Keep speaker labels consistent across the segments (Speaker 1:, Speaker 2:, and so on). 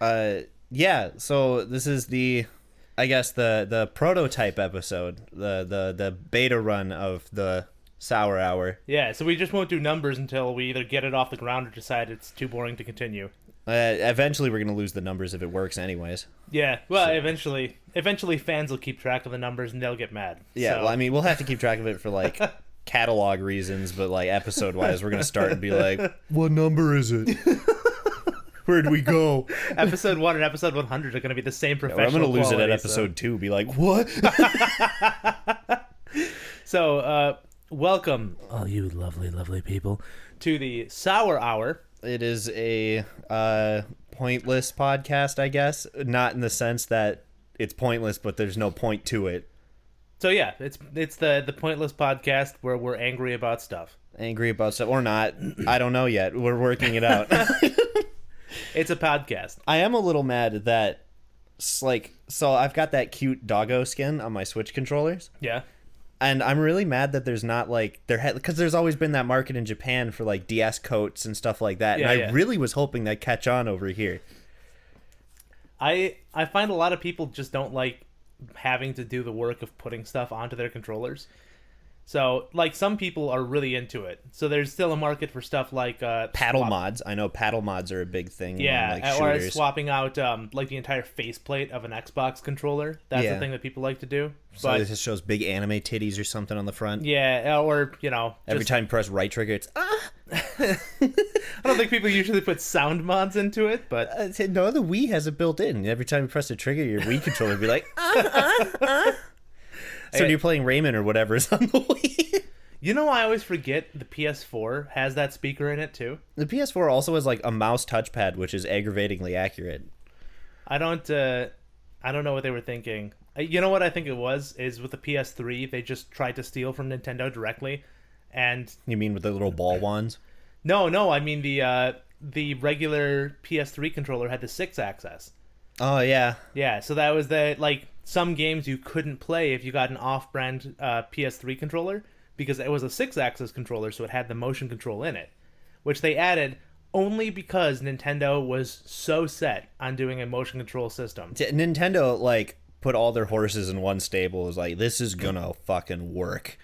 Speaker 1: Yeah, so this is I guess the prototype episode, the beta run of the Sour Hour.
Speaker 2: Yeah, so we just won't do numbers until we either get it off the ground or decide it's too boring to continue.
Speaker 1: Eventually, we're gonna lose the numbers if it works, anyways.
Speaker 2: Yeah, well, eventually fans will keep track of the numbers and they'll get mad.
Speaker 1: Yeah,
Speaker 2: so.
Speaker 1: well, I mean, we'll have to keep track of it for like catalog reasons, but like episode wise, we're gonna start and be like, what number is it? Where do we go?
Speaker 2: Episode 1 and episode 100 are going to be the same professional
Speaker 1: I'm gonna lose
Speaker 2: quality,
Speaker 1: it at episode 2. Be like, what?
Speaker 2: So, welcome, all you lovely, lovely people, to the Sour Hour.
Speaker 1: It is a pointless podcast, I guess. Not in the sense that it's pointless, but there's no point to it.
Speaker 2: So yeah, it's the pointless podcast where we're angry about stuff.
Speaker 1: Angry about stuff or not? I don't know yet. We're working it out.
Speaker 2: It's a podcast.
Speaker 1: I am a little mad that, so I've got that cute doggo skin on my Switch controllers.
Speaker 2: Yeah.
Speaker 1: And I'm really mad that there's not because there's always been that market in Japan for like DS coats and stuff like that.
Speaker 2: Yeah,
Speaker 1: and I really was hoping that catch on over here.
Speaker 2: I find a lot of people just don't like having to do the work of putting stuff onto their controllers. So, like, some people are really into it. So there's still a market for stuff like
Speaker 1: paddle mods. I know paddle mods are a big thing.
Speaker 2: Yeah,
Speaker 1: among, like,
Speaker 2: or
Speaker 1: shooters.
Speaker 2: Swapping out like the entire faceplate of an Xbox controller. That's the thing that people like to do.
Speaker 1: So
Speaker 2: But
Speaker 1: it just shows big anime titties or something on the front.
Speaker 2: yeah, or
Speaker 1: Every time you press right trigger, it's
Speaker 2: I don't think people usually put sound mods into it, but
Speaker 1: no, the Wii has it built in. Every time you press the trigger, your Wii controller would be like So you're playing Rayman or whatever is on the Wii.
Speaker 2: You know, I always forget the PS4 has that speaker in it too.
Speaker 1: The PS4 also has like a mouse touchpad, which is aggravatingly accurate.
Speaker 2: I don't know what they were thinking. You know what I think it was is with the PS3 they just tried to steal from Nintendo directly, and
Speaker 1: you mean with the little ball wands?
Speaker 2: No, I mean the regular PS3 controller had the 6-axis.
Speaker 1: Oh yeah,
Speaker 2: yeah. So that was some games you couldn't play if you got an off-brand PS3 controller because it was a 6-axis controller, so it had the motion control in it, which they added only because Nintendo was so set on doing a motion control system.
Speaker 1: Nintendo put all their horses in one stable. It was like, this is gonna fucking work,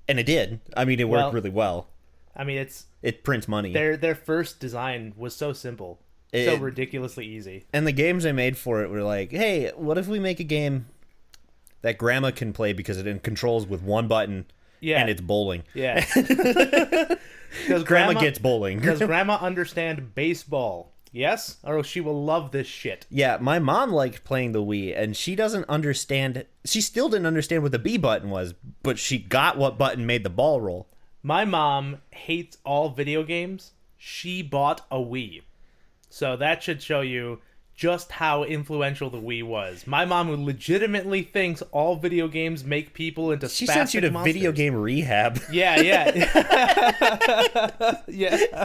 Speaker 1: and it did. I mean, it worked really well.
Speaker 2: I mean,
Speaker 1: it prints money.
Speaker 2: Their first design was so simple. So ridiculously easy.
Speaker 1: And the games they made for it were like, hey, what if we make a game that grandma can play because it controls with one button and it's bowling?
Speaker 2: Yeah.
Speaker 1: Does grandma gets bowling.
Speaker 2: Does grandma understand baseball? Yes? Or she will love this shit.
Speaker 1: Yeah, my mom liked playing the Wii, and she doesn't understand. She still didn't understand what the B button was, but she got what button made the ball roll.
Speaker 2: My mom hates all video games. She bought a Wii. So that should show you just how influential the Wii was. My mom, who legitimately thinks all video games make people into spastic
Speaker 1: She sent you to
Speaker 2: monsters.
Speaker 1: video game rehab.
Speaker 2: Yeah. Yeah.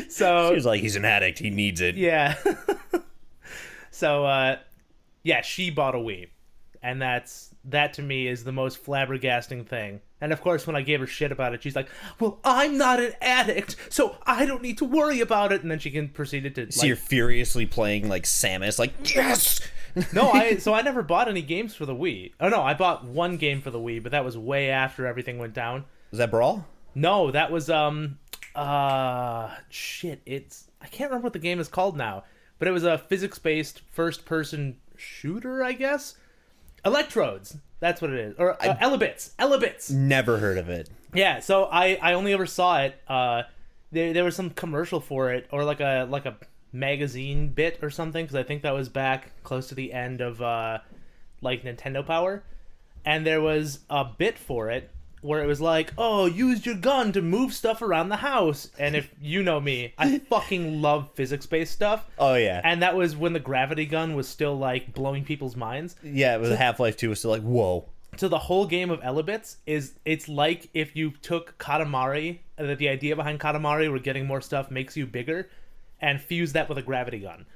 Speaker 2: So
Speaker 1: she was like, he's an addict. He needs it.
Speaker 2: Yeah. So, she bought a Wii. And that to me is the most flabbergasting thing. And of course, when I gave her shit about it, she's like, well, I'm not an addict, so I don't need to worry about it. And then she proceeded to
Speaker 1: you're furiously playing like Samus, like, yes!
Speaker 2: No, I never bought any games for the Wii. Oh no, I bought one game for the Wii, but that was way after everything went down.
Speaker 1: Was that Brawl?
Speaker 2: No, that was shit. I can't remember what the game is called now, but it was a physics-based first-person shooter, I guess. Electrodes. That's what it is. Or Elebits.
Speaker 1: Never heard of it.
Speaker 2: Yeah, so I only ever saw it. There was some commercial for it, or like a magazine bit or something, because I think that was back close to the end of Nintendo Power. And there was a bit for it where it was like, oh, use your gun to move stuff around the house. And if you know me, I fucking love physics-based stuff.
Speaker 1: Oh, yeah.
Speaker 2: And that was when the gravity gun was still, blowing people's minds.
Speaker 1: Yeah, it was Half-Life 2 was still like, whoa.
Speaker 2: So the whole game of Elebits it's like if you took Katamari, that the idea behind Katamari where getting more stuff makes you bigger, and fuse that with a gravity gun.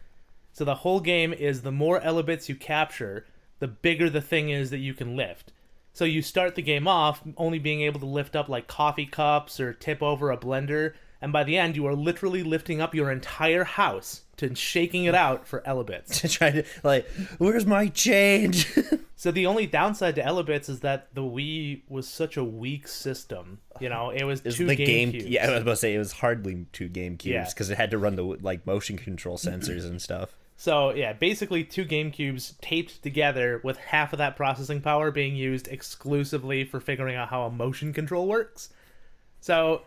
Speaker 2: So the whole game is the more Elebits you capture, the bigger the thing is that you can lift. So you start the game off only being able to lift up like coffee cups or tip over a blender, And by the end, you are literally lifting up your entire house to shaking it out for Elebits.
Speaker 1: To try to, like, where's my change?
Speaker 2: So the only downside to Elebits is that the Wii was such a weak system. You know, it was two GameCubes.
Speaker 1: Yeah, I was about to say, it was hardly 2 GameCubes, because
Speaker 2: Yeah.
Speaker 1: it had to run the, like, motion control sensors and stuff.
Speaker 2: So, yeah, basically 2 GameCubes taped together with half of that processing power being used exclusively for figuring out how a motion control works. So,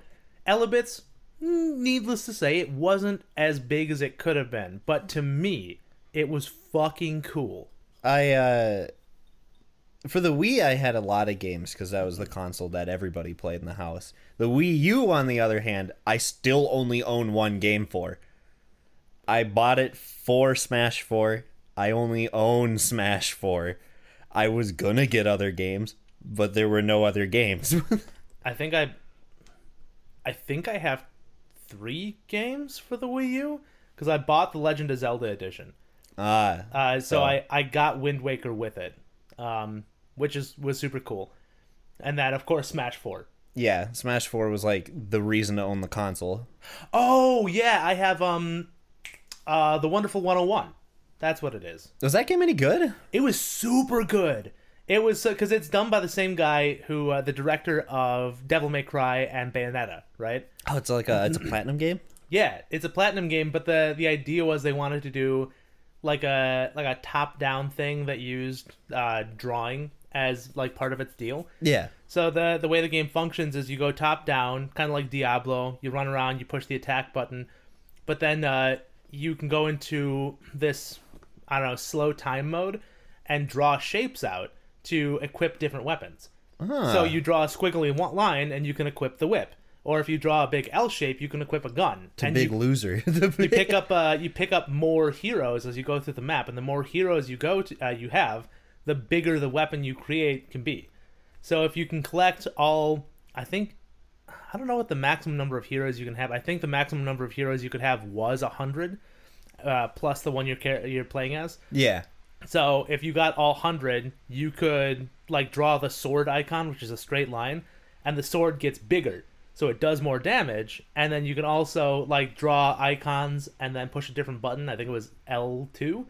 Speaker 2: Elebits, needless to say, it wasn't as big as it could have been. But to me, it was fucking cool.
Speaker 1: For the Wii, I had a lot of games because that was the console that everybody played in the house. The Wii U, on the other hand, I still only own 1 game for. I bought it for Smash 4. I only own Smash 4. I was gonna get other games, but there were no other games.
Speaker 2: I think I have 3 games for the Wii U because I bought the Legend of Zelda edition. So I got Wind Waker with it, which was super cool, and then of course Smash 4.
Speaker 1: Yeah, Smash 4 was like the reason to own the console.
Speaker 2: Oh yeah, I have the Wonderful 101. That's what it is.
Speaker 1: Was that game any good?
Speaker 2: It was super good. It was because it's done by the same guy who the director of Devil May Cry and Bayonetta, right?
Speaker 1: Oh, it's like it's a platinum game?
Speaker 2: Yeah, it's a platinum game, but the idea was they wanted to do like a top-down thing that used drawing as like part of its deal.
Speaker 1: Yeah.
Speaker 2: So the way the game functions is you go top-down, kind of like Diablo. You run around, you push the attack button, but then you can go into this, I don't know, slow time mode and draw shapes out to equip different weapons. So you draw a squiggly line and you can equip the whip. Or if you draw a big L shape, you can equip a gun.
Speaker 1: It's a big loser.
Speaker 2: you pick up more heroes as you go through the map, and the more heroes you you have, the bigger the weapon you create can be. So if you can collect all, I don't know what the maximum number of heroes you can have. I think the maximum number of heroes you could have was 100, plus the one you're playing as.
Speaker 1: Yeah.
Speaker 2: So if you got all 100, you could like draw the sword icon, which is a straight line, and the sword gets bigger. So it does more damage, and then you can also like draw icons and then push a different button. I think it was L2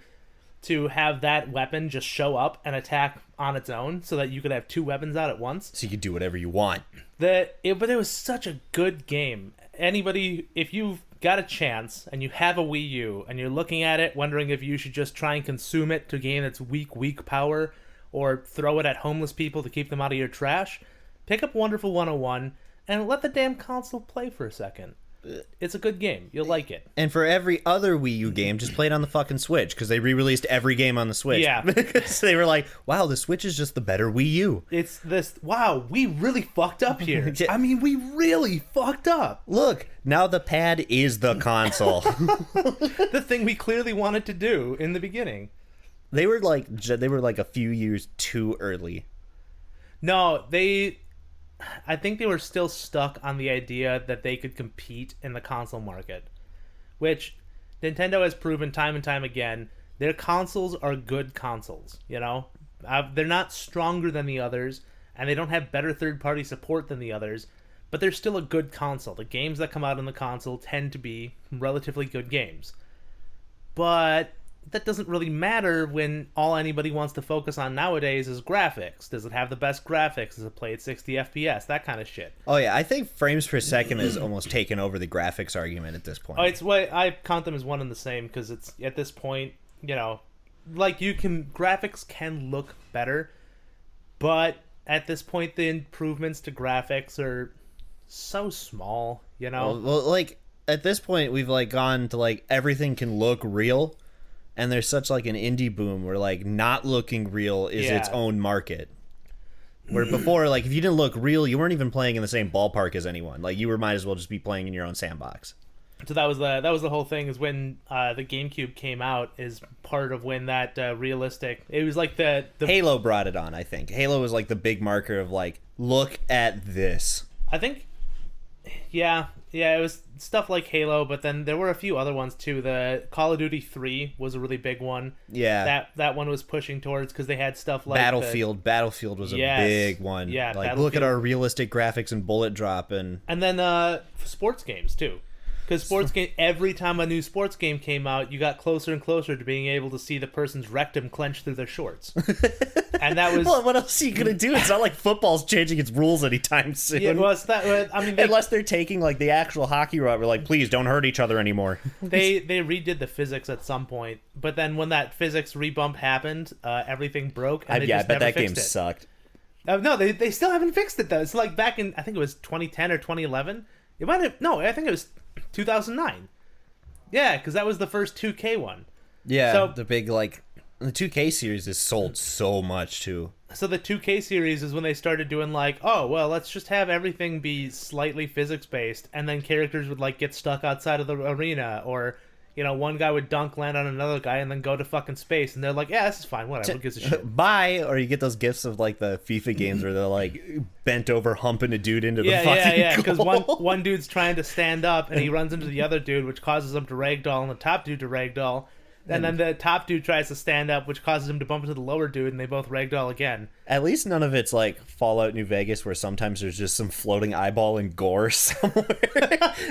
Speaker 2: to have that weapon just show up and attack on its own, so that you could have 2 weapons out at once.
Speaker 1: So you could do whatever you want.
Speaker 2: But it was such a good game. Anybody, if you've got a chance and you have a Wii U and you're looking at it, wondering if you should just try and consume it to gain its weak power, or throw it at homeless people to keep them out of your trash, pick up Wonderful 101. And let the damn console play for a second. It's a good game. You'll like it.
Speaker 1: And for every other Wii U game, just play it on the fucking Switch, because they re-released every game on the Switch.
Speaker 2: Yeah.
Speaker 1: Because they were like, wow, the Switch is just the better Wii U.
Speaker 2: It's this, wow, we really fucked up here. I mean, we really fucked up.
Speaker 1: Look, now the pad is the console.
Speaker 2: The thing we clearly wanted to do in the beginning.
Speaker 1: They were like a few years too early.
Speaker 2: No, I think they were still stuck on the idea that they could compete in the console market, which Nintendo has proven time and time again. Their consoles are good consoles, you know? They're not stronger than the others, and they don't have better third-party support than the others, but they're still a good console. The games that come out on the console tend to be relatively good games. But that doesn't really matter when all anybody wants to focus on nowadays is graphics. Does it have the best graphics? Does it play at 60 FPS? That kind of shit.
Speaker 1: Oh yeah, I think frames per second has almost taken over the graphics argument at this point.
Speaker 2: Oh, it's what I count them as one and the same, because it's at this point, you know, like graphics can look better, but at this point the improvements to graphics are so small, you know.
Speaker 1: Well, like at this point we've like gone to like everything can look real. And there's such like an indie boom where like not looking real is its own market. Where before, like if you didn't look real, you weren't even playing in the same ballpark as anyone. Like you might as well just be playing in your own sandbox.
Speaker 2: So that was the whole thing. Is when the GameCube came out, is part of when that realistic. It was like the
Speaker 1: Halo brought it on. I think Halo was like the big marker of like, look at this.
Speaker 2: I think Yeah, it was stuff like Halo, but then there were a few other ones too. The Call of Duty 3 was a really big one.
Speaker 1: Yeah.
Speaker 2: That one was pushing towards because they had stuff like
Speaker 1: Battlefield was a
Speaker 2: Yes.
Speaker 1: big one.
Speaker 2: Yeah,
Speaker 1: like look at our realistic graphics and bullet drop and
Speaker 2: then sports games too. Because every time a new sports game came out, you got closer and closer to being able to see the person's rectum clench through their shorts. And that was...
Speaker 1: Well, what else are you going to do? It's not like football's changing its rules anytime soon.
Speaker 2: Yeah, well, it's that, I mean,
Speaker 1: unless they're taking like the actual hockey route, we're like, please don't hurt each other anymore.
Speaker 2: They redid the physics at some point, but then when that physics rebump happened, everything broke. And
Speaker 1: I bet that game sucked.
Speaker 2: No, they still haven't fixed it though. It's like back in, I think it was 2010 or 2011. It might have, no, I think it was 2009. Yeah, because that was the first 2K one.
Speaker 1: Yeah,
Speaker 2: so,
Speaker 1: the big like the 2K series is sold so much too.
Speaker 2: So the 2K series is when they started doing like, oh well, let's just have everything be slightly physics based, and then characters would like get stuck outside of the arena, or one guy would dunk, land on another guy, and then go to fucking space, and they're like, yeah, this is fine, whatever, who gives a shit.
Speaker 1: Bye. Or you get those gifs of like the FIFA games where they're like bent over humping a dude into the fucking
Speaker 2: yeah, because
Speaker 1: goal.
Speaker 2: one dude's trying to stand up and he runs into the other dude, which causes him to ragdoll, and the top dude to ragdoll. And then the top dude tries to stand up, which causes him to bump into the lower dude, and they both ragdoll again.
Speaker 1: At least none of it's like Fallout New Vegas, where sometimes there's just some floating eyeball and gore somewhere.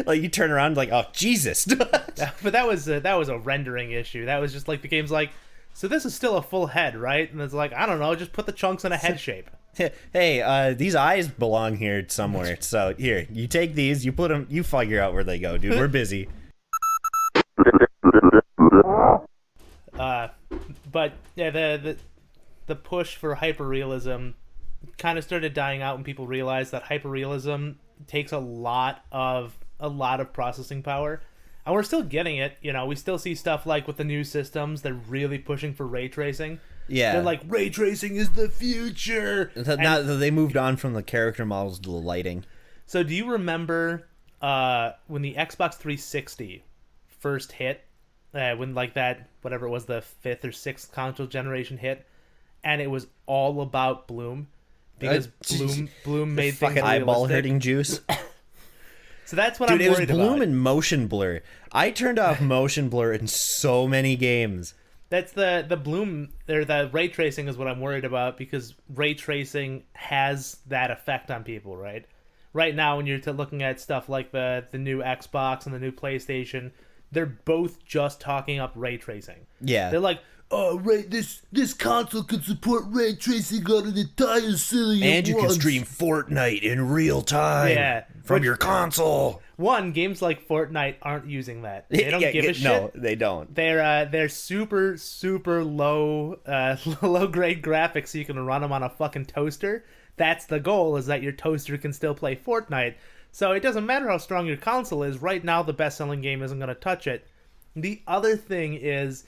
Speaker 1: Like you turn around, like, oh Jesus!
Speaker 2: But that was a rendering issue. That was just like the game's like, so this is still a full head, right? And it's like, I don't know, just put the chunks in a head shape.
Speaker 1: Hey, these eyes belong here somewhere. So here, you take these, you put them, you figure out where they go, dude. We're busy.
Speaker 2: But yeah, the push for hyperrealism kind of started dying out when people realized that hyperrealism takes a lot of processing power, and we're still getting it. We still see stuff like with the new systems, they're really pushing for ray tracing.
Speaker 1: Yeah,
Speaker 2: they're like, ray tracing is the future.
Speaker 1: Now they moved on from the character models to the lighting.
Speaker 2: So do you remember when the Xbox 360 first hit? When like that, whatever it was, the 5th or 6th console generation hit, and it was all about bloom, because bloom made things
Speaker 1: fucking eyeball hurting juice.
Speaker 2: So that's what I'm worried about.
Speaker 1: Dude, it was bloom and motion blur. I turned off motion blur in so many games.
Speaker 2: That's the bloom, or the ray tracing is what I'm worried about, because ray tracing has that effect on people, right? Right now, when you're looking at stuff like the new Xbox and the new PlayStation, they're both just talking up ray tracing.
Speaker 1: Yeah.
Speaker 2: They're like, oh, this console can support ray tracing on an entire city
Speaker 1: and you can stream Fortnite in real time from your console.
Speaker 2: Games like Fortnite aren't using that. They don't give a shit.
Speaker 1: No, they don't.
Speaker 2: They're super, super low grade graphics, so you can run them on a fucking toaster. That's the goal, is that your toaster can still play Fortnite. So it doesn't matter how strong your console is. Right now, the best-selling game isn't going to touch it. The other thing is,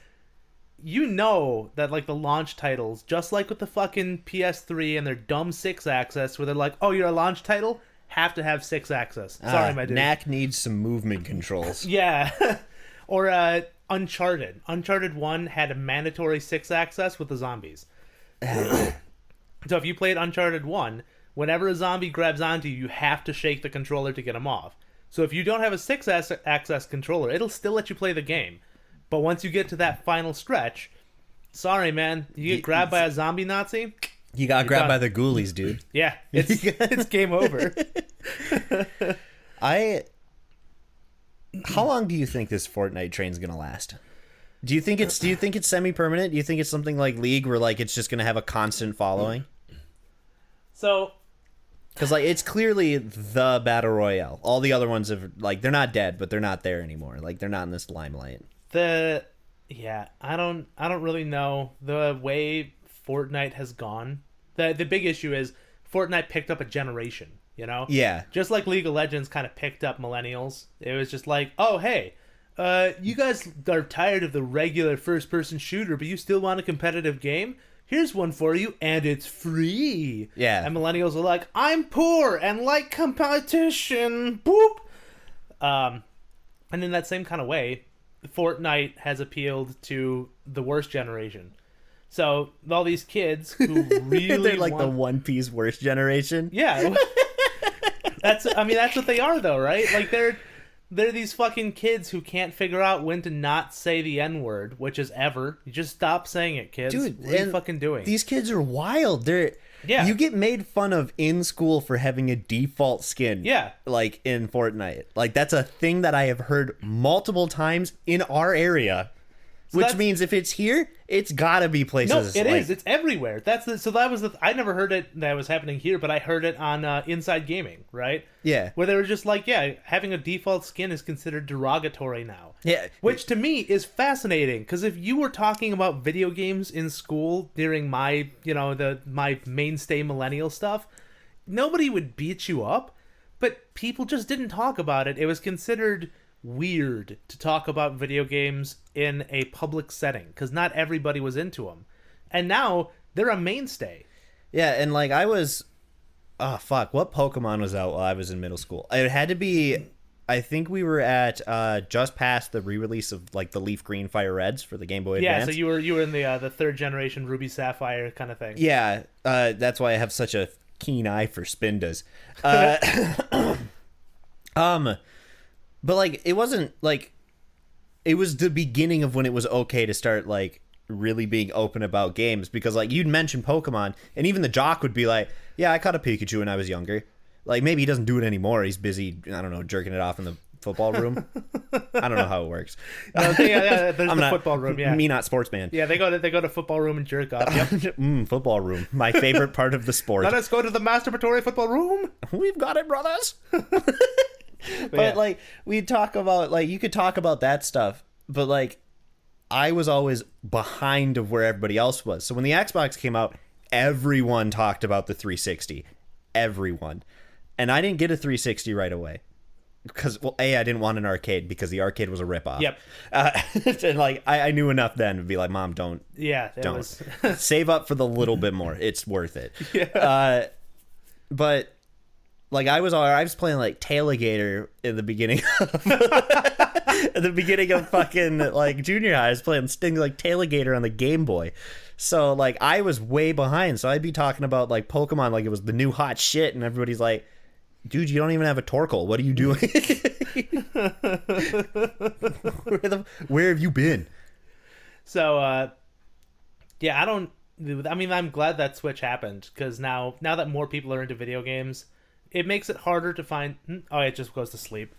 Speaker 2: that like the launch titles, just like with the fucking PS3 and their dumb 6-axis, where they're like, oh, you're a launch title? Have to have 6-axis. Sorry, my dude.
Speaker 1: Knack needs some movement controls.
Speaker 2: Yeah. Or Uncharted. Uncharted 1 had a mandatory 6-axis with the zombies. So if you played Uncharted 1... whenever a zombie grabs onto you, you have to shake the controller to get him off. So if you don't have a 6-axis controller, it'll still let you play the game. But once you get to that final stretch, sorry, man, you get grabbed by a zombie Nazi.
Speaker 1: You got grabbed by the ghoulies, dude.
Speaker 2: Yeah, it's game over.
Speaker 1: How long do you think this Fortnite train's gonna last? Do you think it's semi-permanent? Do you think it's something like League, where like it's just gonna have a constant following?
Speaker 2: So,
Speaker 1: because like it's clearly the battle royale. All the other ones have like they're not dead, but they're not there anymore. Like they're not in this limelight.
Speaker 2: I don't really know the way Fortnite has gone. The big issue is Fortnite picked up a generation.
Speaker 1: Yeah.
Speaker 2: Just like League of Legends kind of picked up millennials. It was just like, oh hey, you guys are tired of the regular first-person shooter, but you still want a competitive game? Here's one for you, and it's free.
Speaker 1: Yeah.
Speaker 2: And millennials are like, I'm poor and like competition. Boop. And in that same kind of way, Fortnite has appealed to the worst generation. So all these kids who really
Speaker 1: they're like the One Piece worst generation.
Speaker 2: Yeah. That's what they are though, right? Like they're these fucking kids who can't figure out when to not say the N-word, which is ever. You just stop saying it, kids.
Speaker 1: Dude,
Speaker 2: what are you fucking doing?
Speaker 1: These kids are wild. You get made fun of in school for having a default skin.
Speaker 2: Yeah.
Speaker 1: Like in Fortnite. Like that's a thing that I have heard multiple times in our area. Which means if it's here, it's gotta be places.
Speaker 2: No, it is. It's everywhere. I never heard it that was happening here, but I heard it on Inside Gaming, right?
Speaker 1: Yeah.
Speaker 2: Where they were just like, yeah, having a default skin is considered derogatory now.
Speaker 1: Yeah.
Speaker 2: Which to me is fascinating, because if you were talking about video games in school during my mainstay millennial stuff, nobody would beat you up, but people just didn't talk about it. It was considered weird to talk about video games in a public setting because not everybody was into them, and now they're a mainstay.
Speaker 1: Yeah, and like what Pokemon was out while I was in middle school? It had to be, I think we were at just past the re-release of like the Leaf Green Fire Reds for the Game Boy Advance.
Speaker 2: Yeah, so you were in the third generation Ruby Sapphire kind of thing.
Speaker 1: Yeah, that's why I have such a keen eye for Spindas. But like it wasn't like, it was the beginning of when it was okay to start like really being open about games, because like you'd mention Pokemon and even the jock would be like, yeah, I caught a Pikachu when I was younger. Like maybe he doesn't do it anymore. He's busy, I don't know, jerking it off in the football room. I don't know how it works.
Speaker 2: No, there's the football room. Yeah,
Speaker 1: me not sportsman.
Speaker 2: Yeah, they go to football room and jerk off. Yep.
Speaker 1: Football room, my favorite part of the sport.
Speaker 2: Let us go to the masturbatory football room.
Speaker 1: We've got it, brothers. But like we'd talk about, like you could talk about that stuff, but like I was always behind of where everybody else was. So when the Xbox came out, everyone talked about the 360. Everyone. And I didn't get a 360 right away. Because, well, I didn't want an arcade because the arcade was a ripoff.
Speaker 2: Yep.
Speaker 1: And like I knew enough then to be like, Mom, don't.
Speaker 2: Yeah.
Speaker 1: Don't. Save up for the little bit more. It's worth it.
Speaker 2: Yeah.
Speaker 1: But like I was playing like Tailgater in the beginning of fucking like junior high. I was playing like Tailgater on the Game Boy. So like I was way behind. So I'd be talking about like Pokemon like it was the new hot shit, and everybody's like, dude, you don't even have a Torkoal. What are you doing? Where have you been?
Speaker 2: So yeah, I'm glad that switch happened, because now that more people are into video games, it makes it harder to find. Oh, it just goes to sleep.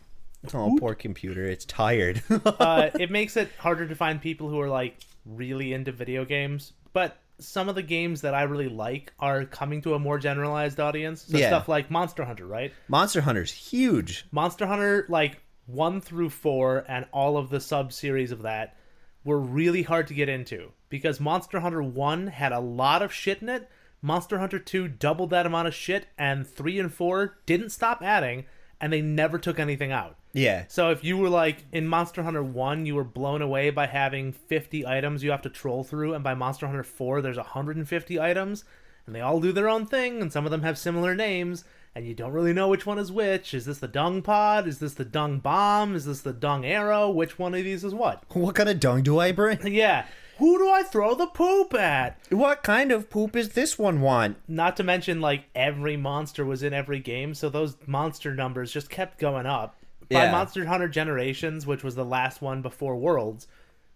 Speaker 1: Oh, poor computer. It's tired.
Speaker 2: It makes it harder to find people who are like really into video games. But some of the games that I really like are coming to a more generalized audience. So stuff like Monster Hunter, right?
Speaker 1: Monster Hunter's huge.
Speaker 2: Monster Hunter, like 1 through 4 and all of the sub-series of that were really hard to get into, because Monster Hunter 1 had a lot of shit in it. Monster Hunter 2 doubled that amount of shit, and 3 and 4 didn't stop adding, and they never took anything out.
Speaker 1: Yeah.
Speaker 2: So if you were like in Monster Hunter 1, you were blown away by having 50 items you have to troll through, and by Monster Hunter 4 there's 150 items, and they all do their own thing, and some of them have similar names, and you don't really know which one is which. Is this the dung pod? Is this the dung bomb? Is this the dung arrow? Which one of these is what?
Speaker 1: What kind of dung do I bring?
Speaker 2: Yeah. Who do I throw the poop at?
Speaker 1: What kind of poop is this one want?
Speaker 2: Not to mention, like, every monster was in every game, so those monster numbers just kept going up. By Monster Hunter Generations, which was the last one before Worlds,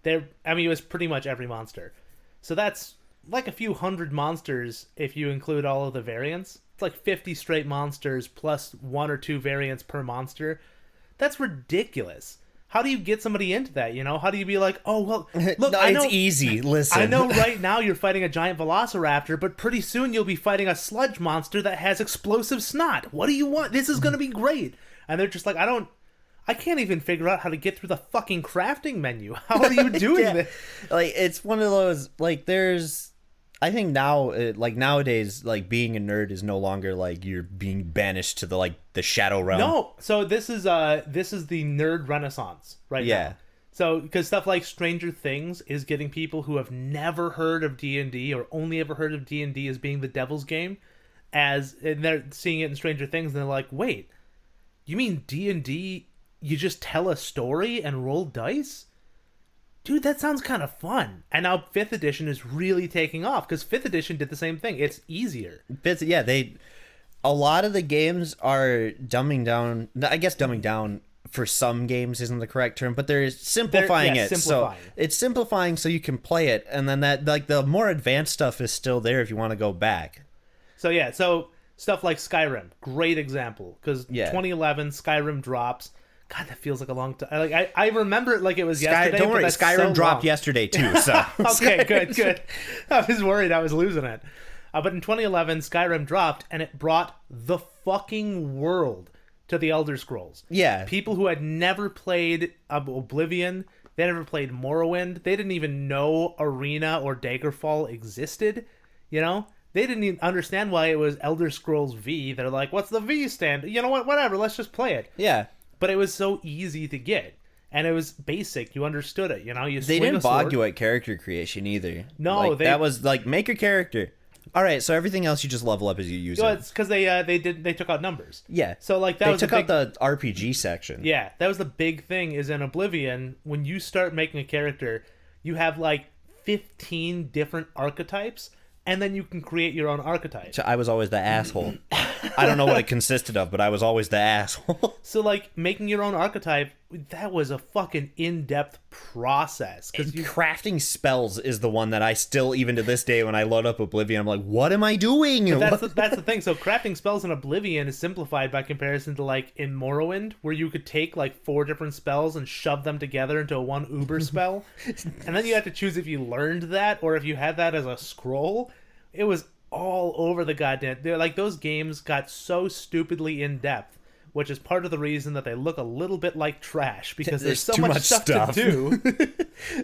Speaker 2: it was pretty much every monster. So that's like a few hundred monsters if you include all of the variants. It's like 50 straight monsters plus 1 or 2 variants per monster. That's ridiculous. How do you get somebody into that, you know? How do you be like, oh, well, look,
Speaker 1: no, it's easy, listen.
Speaker 2: I know right now you're fighting a giant velociraptor, but pretty soon you'll be fighting a sludge monster that has explosive snot. What do you want? This is going to be great. And they're just like, I can't even figure out how to get through the fucking crafting menu. How are you doing this?
Speaker 1: Like, it's one of those, like, I think now, like, nowadays, like, being a nerd is no longer, like, you're being banished to the shadow realm.
Speaker 2: No, so this is the nerd renaissance right now. So, because stuff like Stranger Things is getting people who have never heard of D&D or only ever heard of D&D as being the devil's game, and they're seeing it in Stranger Things, and they're like, wait, you mean D&D, you just tell a story and roll dice? Dude, that sounds kind of fun. And now 5th edition is really taking off, because 5th edition did the same thing. It's easier.
Speaker 1: a lot of the games are dumbing down. I guess dumbing down for some games isn't the correct term, but they're simplifying it.
Speaker 2: Simplifying.
Speaker 1: So it's simplifying so you can play it, and then that like the more advanced stuff is still there if you want to go back.
Speaker 2: So stuff like Skyrim, great example, because 2011 Skyrim drops. God, that feels like a long time. Like I remember it like it was yesterday.
Speaker 1: Don't worry,
Speaker 2: but that's
Speaker 1: Skyrim
Speaker 2: so
Speaker 1: dropped
Speaker 2: long.
Speaker 1: yesterday too. So
Speaker 2: Okay, good. I was worried I was losing it. But in 2011, Skyrim dropped, and it brought the fucking world to the Elder Scrolls.
Speaker 1: Yeah.
Speaker 2: People who had never played Oblivion, they never played Morrowind, they didn't even know Arena or Daggerfall existed, you know? They didn't even understand why it was Elder Scrolls V. They're like, what's the V stand? You know what? Whatever, let's just play it.
Speaker 1: Yeah.
Speaker 2: But it was so easy to get. And it was basic. You understood it, you know?
Speaker 1: They didn't bog you at character creation either.
Speaker 2: No,
Speaker 1: that was like, make your character. All right, so everything else you just level up as you use it.
Speaker 2: It's because they took out numbers.
Speaker 1: Yeah.
Speaker 2: So like that
Speaker 1: they
Speaker 2: was
Speaker 1: took out the RPG section.
Speaker 2: Yeah, that was the big thing. Is in Oblivion, when you start making a character, you have like 15 different archetypes, and then you can create your own archetype.
Speaker 1: So I was always the asshole. I don't know what it consisted of, but I was always the asshole.
Speaker 2: So like making your own archetype, that was a fucking in-depth process.
Speaker 1: Because crafting spells is the one that I still, even to this day, when I load up Oblivion, I'm like, what am I doing?
Speaker 2: That's the thing. So crafting spells in Oblivion is simplified by comparison to like in Morrowind, where you could take like 4 different spells and shove them together into one uber spell. And then you had to choose if you learned that or if you had that as a scroll. It was all over the goddamn... Like, those games got so stupidly in-depth, which is part of the reason that they look a little bit like trash, because there's so much stuff to do.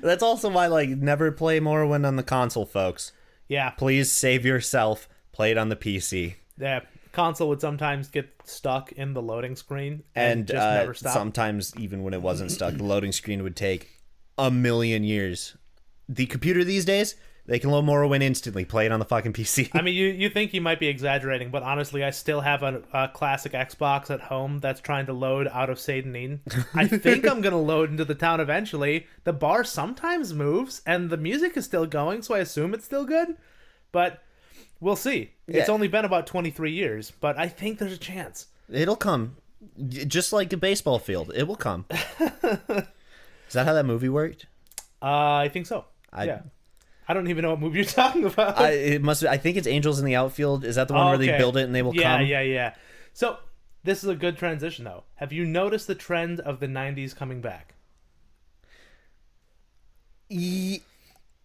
Speaker 1: That's also why, like, never play Morrowind on the console, folks.
Speaker 2: Yeah.
Speaker 1: Please save yourself. Play it on the PC.
Speaker 2: Yeah. Console would sometimes get stuck in the loading screen and just never stop.
Speaker 1: Sometimes, even when it wasn't stuck, the loading screen would take a million years. The computer these days... They can load Morrowind instantly. Play it on the fucking PC.
Speaker 2: I mean, you think you might be exaggerating, but honestly, I still have a classic Xbox at home that's trying to load out of Seydonin. I think I'm going to load into the town eventually. The bar sometimes moves, and the music is still going, so I assume it's still good. But we'll see. Yeah. It's only been about 23 years, but I think there's a chance.
Speaker 1: It'll come. Just like a baseball field. It will come. Is that how that movie worked?
Speaker 2: I think so. Yeah. I don't even know what movie you're talking about.
Speaker 1: It must. I think it's Angels in the Outfield. Is that the one where they build it and they will come?
Speaker 2: Yeah. So this is a good transition, though. Have you noticed the trend of the 90s coming back?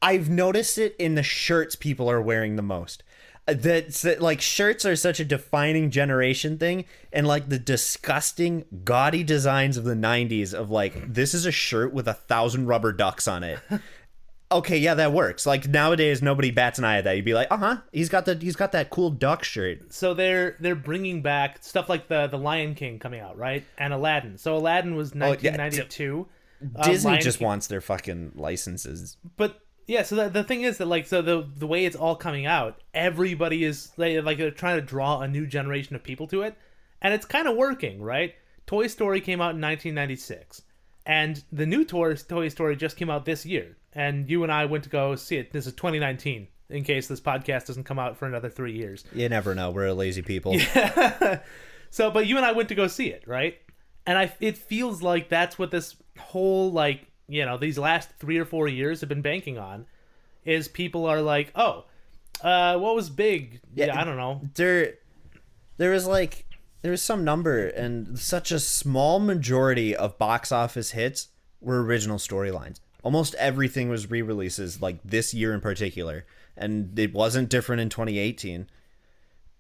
Speaker 1: I've noticed it in the shirts people are wearing the most. That's like shirts are such a defining generation thing, and like the disgusting, gaudy designs of the 90s of like, this is a shirt with 1,000 rubber ducks on it. Okay, yeah, that works. Like nowadays, nobody bats an eye at that. You'd be like, he's got that cool duck shirt.
Speaker 2: So they're bringing back stuff like the Lion King coming out, right? And Aladdin. So Aladdin was 1992.
Speaker 1: Disney just wants their fucking licenses.
Speaker 2: But yeah, so the thing is that like, so the way it's all coming out, everybody is like they're trying to draw a new generation of people to it, and it's kind of working, right? Toy Story came out in 1996, and the new Toy Story just came out this year. And you and I went to go see it. This is 2019, in case this podcast doesn't come out for another 3 years.
Speaker 1: You never know. We're a lazy people.
Speaker 2: Yeah. So, but you and I went to go see it, right? And it feels like that's what this whole, like, you know, these last 3 or 4 years have been banking on, is people are like, what was big? Yeah, I don't know.
Speaker 1: There was some number, and such a small majority of box office hits were original storylines. Almost everything was re-releases, like this year in particular, and it wasn't different in 2018.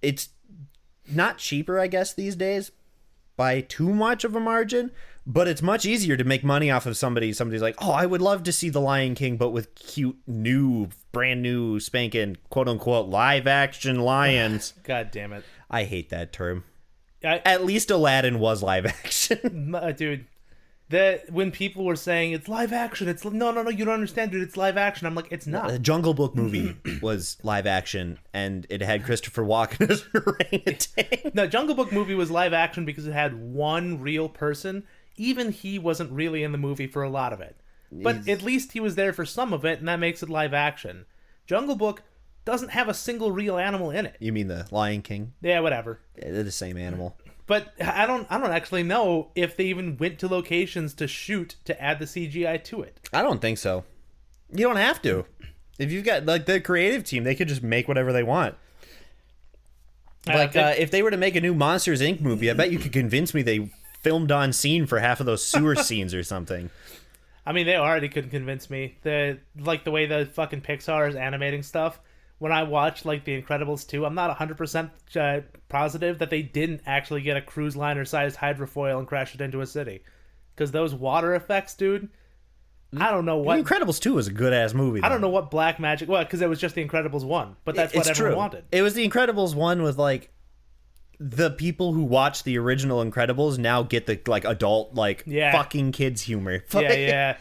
Speaker 1: It's not cheaper, I guess, these days by too much of a margin, but it's much easier to make money off of somebody's like, oh, I would love to see The Lion King, but with cute, brand new, spanking, quote-unquote, live-action lions.
Speaker 2: God damn it.
Speaker 1: I hate that term. At least Aladdin was live-action.
Speaker 2: Dude. That when people were saying it's live action, it's no, you don't understand, dude. It's live action. I'm like, it's not.
Speaker 1: The Jungle Book movie was live action, and it had Christopher Walken as orangutan.
Speaker 2: No, Jungle Book movie was live action because it had one real person. Even he wasn't really in the movie for a lot of it, but at least he was there for some of it, and that makes it live action. Jungle Book doesn't have a single real animal in it.
Speaker 1: You mean the Lion King?
Speaker 2: Yeah, whatever.
Speaker 1: Yeah, they're the same animal.
Speaker 2: But I don't actually know if they even went to locations to shoot to add the CGI to it.
Speaker 1: I don't think so. You don't have to. If you've got like the creative team, they could just make whatever they want. Like if they were to make a new Monsters Inc. movie, I bet you could convince me they filmed on scene for half of those sewer scenes or something.
Speaker 2: I mean, they already couldn't convince me. The way the fucking Pixar is animating stuff. When I watched like The Incredibles 2, I'm not 100% positive that they didn't actually get a cruise liner sized hydrofoil and crash it into a city. Because those water effects, dude, I don't know what.
Speaker 1: The Incredibles 2 was a good ass movie.
Speaker 2: I don't know what black magic. Well, because it was just The Incredibles 1, but that's what everyone wanted.
Speaker 1: It was The Incredibles 1 with like the people who watched the original Incredibles now get the like adult like fucking kids humor.
Speaker 2: Yeah.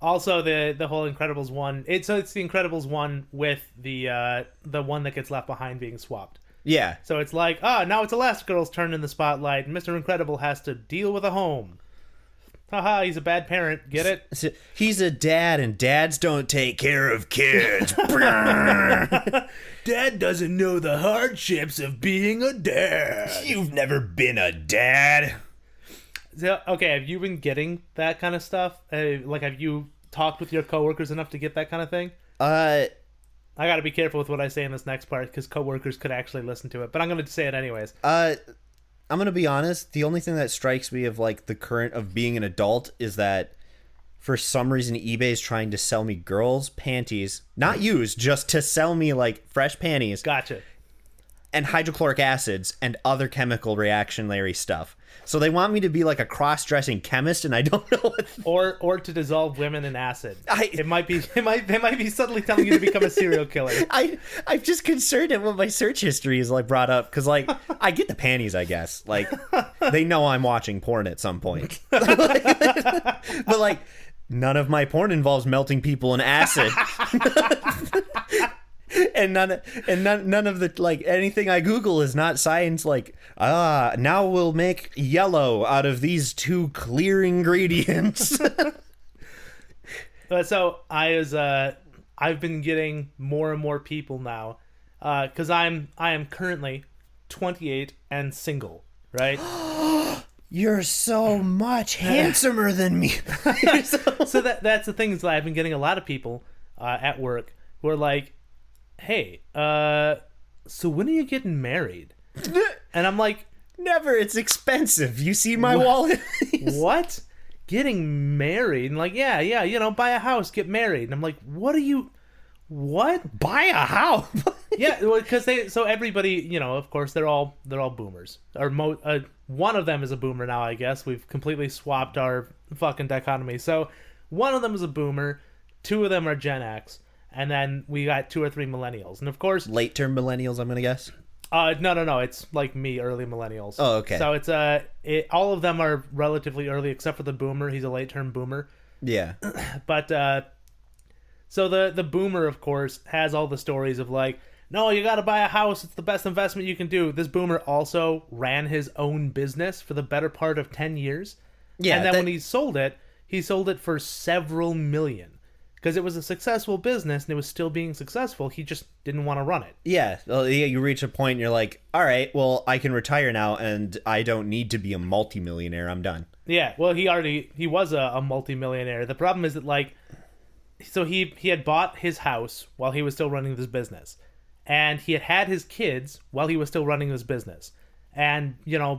Speaker 2: Also, the whole Incredibles 1, it's the Incredibles 1 with the one that gets left behind being swapped.
Speaker 1: Yeah.
Speaker 2: So it's like, now it's Elastigirl's turn in the spotlight, and Mr. Incredible has to deal with a home. Haha, he's a bad parent. Get it?
Speaker 1: So he's a dad, and dads don't take care of kids.
Speaker 2: Dad doesn't know the hardships of being a dad.
Speaker 1: You've never been a dad.
Speaker 2: So, okay, have you been getting that kind of stuff? Like, have you talked with your coworkers enough to get that kind of thing? I gotta be careful with what I say in this next part, because coworkers could actually listen to it, but I'm gonna say it anyways.
Speaker 1: I'm gonna be honest, the only thing that strikes me of, like, the current of being an adult is that for some reason eBay's trying to sell me girls' panties, not used, just to sell me, like, fresh panties.
Speaker 2: Gotcha.
Speaker 1: And hydrochloric acids and other chemical reactionary stuff. So they want me to be like a cross-dressing chemist, and I don't know what.
Speaker 2: Or to dissolve women in acid. They might be suddenly telling you to become a serial killer.
Speaker 1: I'm just concerned at what my search history is like brought up, because like I get the panties, I guess. Like they know I'm watching porn at some point, but like none of my porn involves melting people in acid. And none of the like anything I Google is not science. Like now we'll make yellow out of these two clear ingredients.
Speaker 2: So I've been getting more and more people now, because I am currently 28 and single, right?
Speaker 1: You're so much handsomer than me.
Speaker 2: So that's the thing, is that I've been getting a lot of people at work who are like, hey, so when are you getting married? And I'm like,
Speaker 1: never. It's expensive. You see my wallet?
Speaker 2: What? Getting married? And like, yeah, buy a house, get married. And I'm like, what?
Speaker 1: Buy a house?
Speaker 2: Yeah, because so everybody, of course, they're all boomers. Or one of them is a boomer now, I guess. We've completely swapped our fucking dichotomy. So one of them is a boomer, two of them are Gen X, and then we got 2 or 3 millennials. And of course,
Speaker 1: late term millennials, I'm gonna guess.
Speaker 2: No, it's like me, early millennials.
Speaker 1: Oh, okay.
Speaker 2: So it's all of them are relatively early, except for the boomer. He's a late term boomer.
Speaker 1: Yeah.
Speaker 2: But so the boomer, of course, has all the stories of like, no, you got to buy a house. It's the best investment you can do. This boomer also ran his own business for the better part of 10 years. Yeah. And then when he sold it for several million. Because it was a successful business and it was still being successful. He just didn't want to run it.
Speaker 1: Yeah. Well, you reach a point and you're like, all right, well, I can retire now and I don't need to be a multimillionaire. I'm done.
Speaker 2: Yeah. Well, he was a multimillionaire. The problem is that, like, so he had bought his house while he was still running this business. And he had his kids while he was still running this business. And,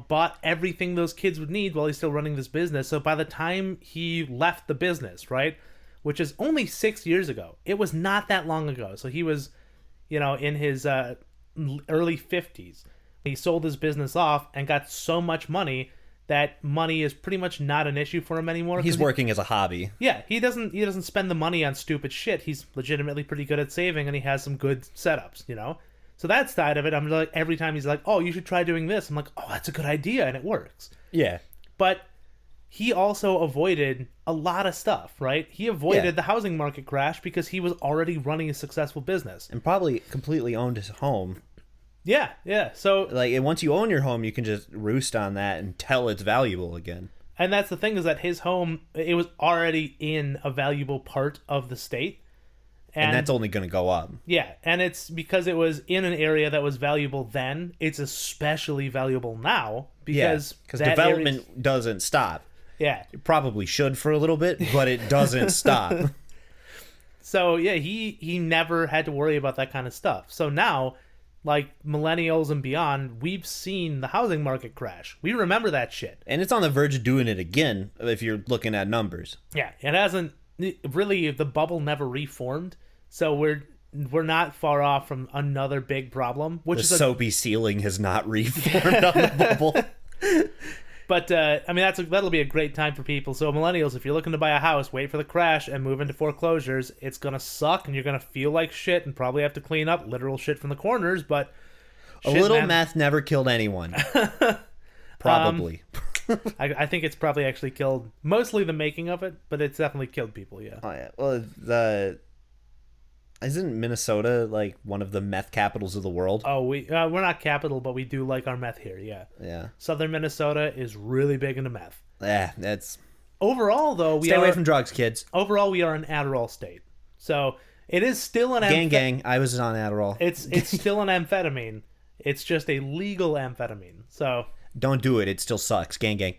Speaker 2: bought everything those kids would need while he's still running this business. So by the time he left the business, right, which is only 6 years ago. It was not that long ago. So he was, in his early 50s. He sold his business off and got so much money that money is pretty much not an issue for him anymore.
Speaker 1: He's working as a hobby.
Speaker 2: Yeah, he doesn't spend the money on stupid shit. He's legitimately pretty good at saving, and he has some good setups, So that side of it, I'm like, every time he's like, oh, you should try doing this. I'm like, oh, that's a good idea, and it works.
Speaker 1: Yeah.
Speaker 2: But he also avoided a lot of stuff, right? He avoided the housing market crash because he was already running a successful business.
Speaker 1: And probably completely owned his home.
Speaker 2: Yeah. So,
Speaker 1: like, once you own your home, you can just roost on that until it's valuable again.
Speaker 2: And that's the thing, is that his home, it was already in a valuable part of the state.
Speaker 1: And that's only going to go up.
Speaker 2: Yeah, and it's because it was in an area that was valuable then. It's especially valuable now because
Speaker 1: development doesn't stop.
Speaker 2: Yeah.
Speaker 1: It probably should for a little bit, but it doesn't stop.
Speaker 2: So, yeah, he never had to worry about that kind of stuff. So now, like millennials and beyond, we've seen the housing market crash. We remember that shit.
Speaker 1: And it's on the verge of doing it again if you're looking at numbers.
Speaker 2: Yeah, it hasn't really, the bubble never reformed. So we're not far off from another big problem, which
Speaker 1: the soapy ceiling has not reformed on the bubble.
Speaker 2: But I mean, that'll be a great time for people. So millennials, if you're looking to buy a house, wait for the crash and move into foreclosures. It's gonna suck, and you're gonna feel like shit, and probably have to clean up literal shit from the corners. But
Speaker 1: a little meth never killed anyone. Probably.
Speaker 2: I think it's probably actually killed mostly the making of it, but it's definitely killed people. Yeah.
Speaker 1: Oh yeah. Well, isn't Minnesota like one of the meth capitals of the world?
Speaker 2: Oh, we're not capital, but we do like our meth here. Yeah.
Speaker 1: Yeah.
Speaker 2: Southern Minnesota is really big into meth.
Speaker 1: Yeah, that's.
Speaker 2: Overall, though,
Speaker 1: stay away from drugs, kids.
Speaker 2: Overall, we are an Adderall state, so it is still an
Speaker 1: gang. I was on Adderall.
Speaker 2: It's still an amphetamine. It's just a legal amphetamine. So
Speaker 1: don't do it. It still sucks. Gang.
Speaker 2: You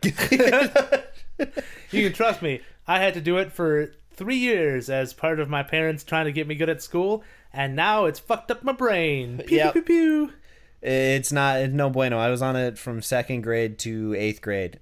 Speaker 2: can trust me. I had to do it for 3 years as part of my parents trying to get me good at school, and now it's fucked up my brain. Pew, pew, pew.
Speaker 1: It's no bueno. I was on it from 2nd grade to 8th grade.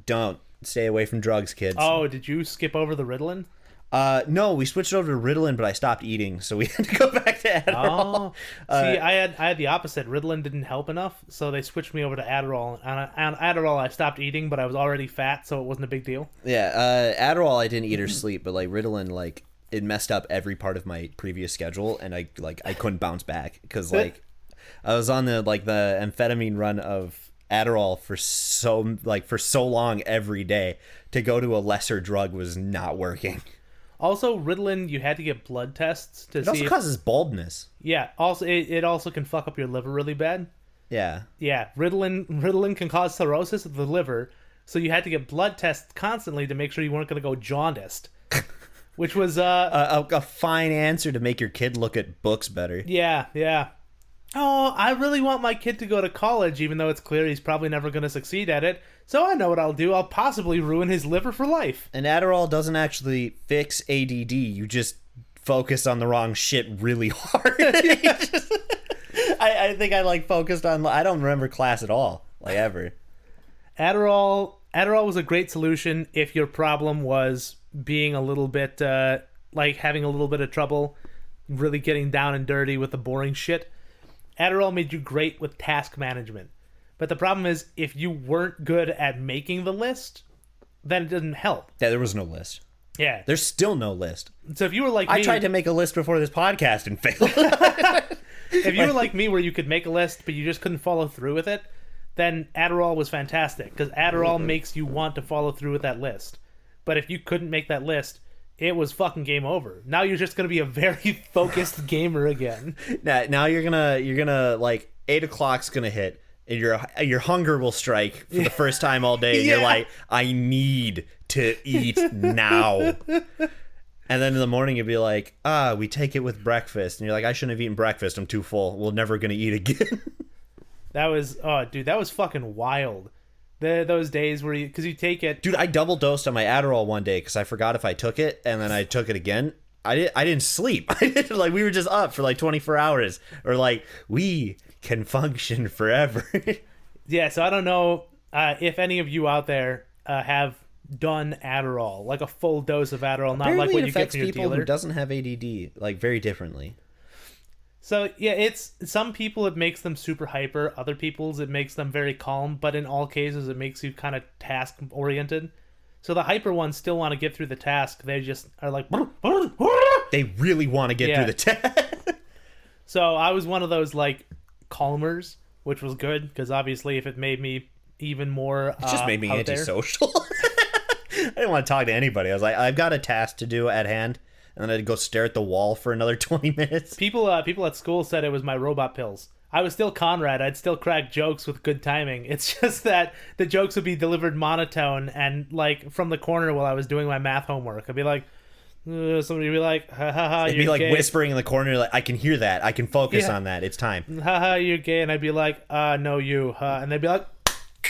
Speaker 1: Don't stay away from drugs, kids.
Speaker 2: Oh, did you skip over the Ritalin?
Speaker 1: No, we switched over to Ritalin, but I stopped eating, so we had to go back to Adderall.
Speaker 2: See, I had the opposite. Ritalin didn't help enough, so they switched me over to Adderall. And Adderall, I stopped eating, but I was already fat, so it wasn't a big deal.
Speaker 1: Yeah, Adderall, I didn't eat or sleep, but like Ritalin, like it messed up every part of my previous schedule, and I couldn't bounce back because like I was on the amphetamine run of Adderall for so long every day. To go to a lesser drug was not working.
Speaker 2: Also, Ritalin, you had to get blood tests to see.
Speaker 1: It also causes baldness.
Speaker 2: Yeah. Also, it also can fuck up your liver really bad.
Speaker 1: Yeah.
Speaker 2: Yeah. Ritalin can cause cirrhosis of the liver, so you had to get blood tests constantly to make sure you weren't going to go jaundiced. Which was
Speaker 1: a fine answer to make your kid look at books better.
Speaker 2: Yeah. Oh, I really want my kid to go to college, even though it's clear he's probably never going to succeed at it. So I know what I'll do. I'll possibly ruin his liver for life.
Speaker 1: And Adderall doesn't actually fix ADD. You just focus on the wrong shit really hard. I think I focused on. I don't remember class at all, ever.
Speaker 2: Adderall was a great solution if your problem was being a little bit having a little bit of trouble, really getting down and dirty with the boring shit. Adderall made you great with task management. But the problem is, if you weren't good at making the list, then it didn't help.
Speaker 1: Yeah, there was no list.
Speaker 2: Yeah.
Speaker 1: There's still no list.
Speaker 2: So if you were like me...
Speaker 1: I tried to make a list before this podcast and failed.
Speaker 2: If you were like me where you could make a list, but you just couldn't follow through with it, then Adderall was fantastic. Because Adderall makes you want to follow through with that list. But if you couldn't make that list... it was fucking game over. Now you're just gonna be a very focused gamer again.
Speaker 1: Now you're gonna 8 o'clock's gonna hit, and your hunger will strike for the first time all day. And you're like, I need to eat now. And then in the morning you'll be like, we take it with breakfast, and you're like, I shouldn't have eaten breakfast. I'm too full. We're never gonna eat again.
Speaker 2: That was that was fucking wild. Those days where you take it.
Speaker 1: Dude, I double dosed on my Adderall one day because I forgot if I took it, and then I took it again. I didn't sleep. We were just up for 24 hours, or we can function forever.
Speaker 2: Yeah, so I don't know if any of you out there have done Adderall, like a full dose of Adderall, not
Speaker 1: Apparently
Speaker 2: like what you get
Speaker 1: affects
Speaker 2: from your
Speaker 1: people
Speaker 2: dealer.
Speaker 1: who doesn't have ADD very differently.
Speaker 2: So yeah, it's some people it makes them super hyper, other people's it makes them very calm, but in all cases it makes you kind of task oriented. So the hyper ones still want to get through the task. They just are like
Speaker 1: they really want to get through the task.
Speaker 2: So I was one of those calmers, which was good because obviously if it made me even more
Speaker 1: it just made me antisocial. I didn't want to talk to anybody. I was like, I've got a task to do at hand. And then I'd go stare at the wall for another 20 minutes.
Speaker 2: People at school said it was my robot pills. I was still Conrad. I'd still crack jokes with good timing. It's just that the jokes would be delivered monotone and from the corner while I was doing my math homework. I'd be like, Somebody would be like, ha ha ha,
Speaker 1: It'd
Speaker 2: you're
Speaker 1: be like
Speaker 2: gay.
Speaker 1: whispering in the corner, like, I can hear that. I can focus
Speaker 2: Yeah.
Speaker 1: on that. It's time.
Speaker 2: Ha ha, you're gay. And I'd be like, no, you. And they'd be like,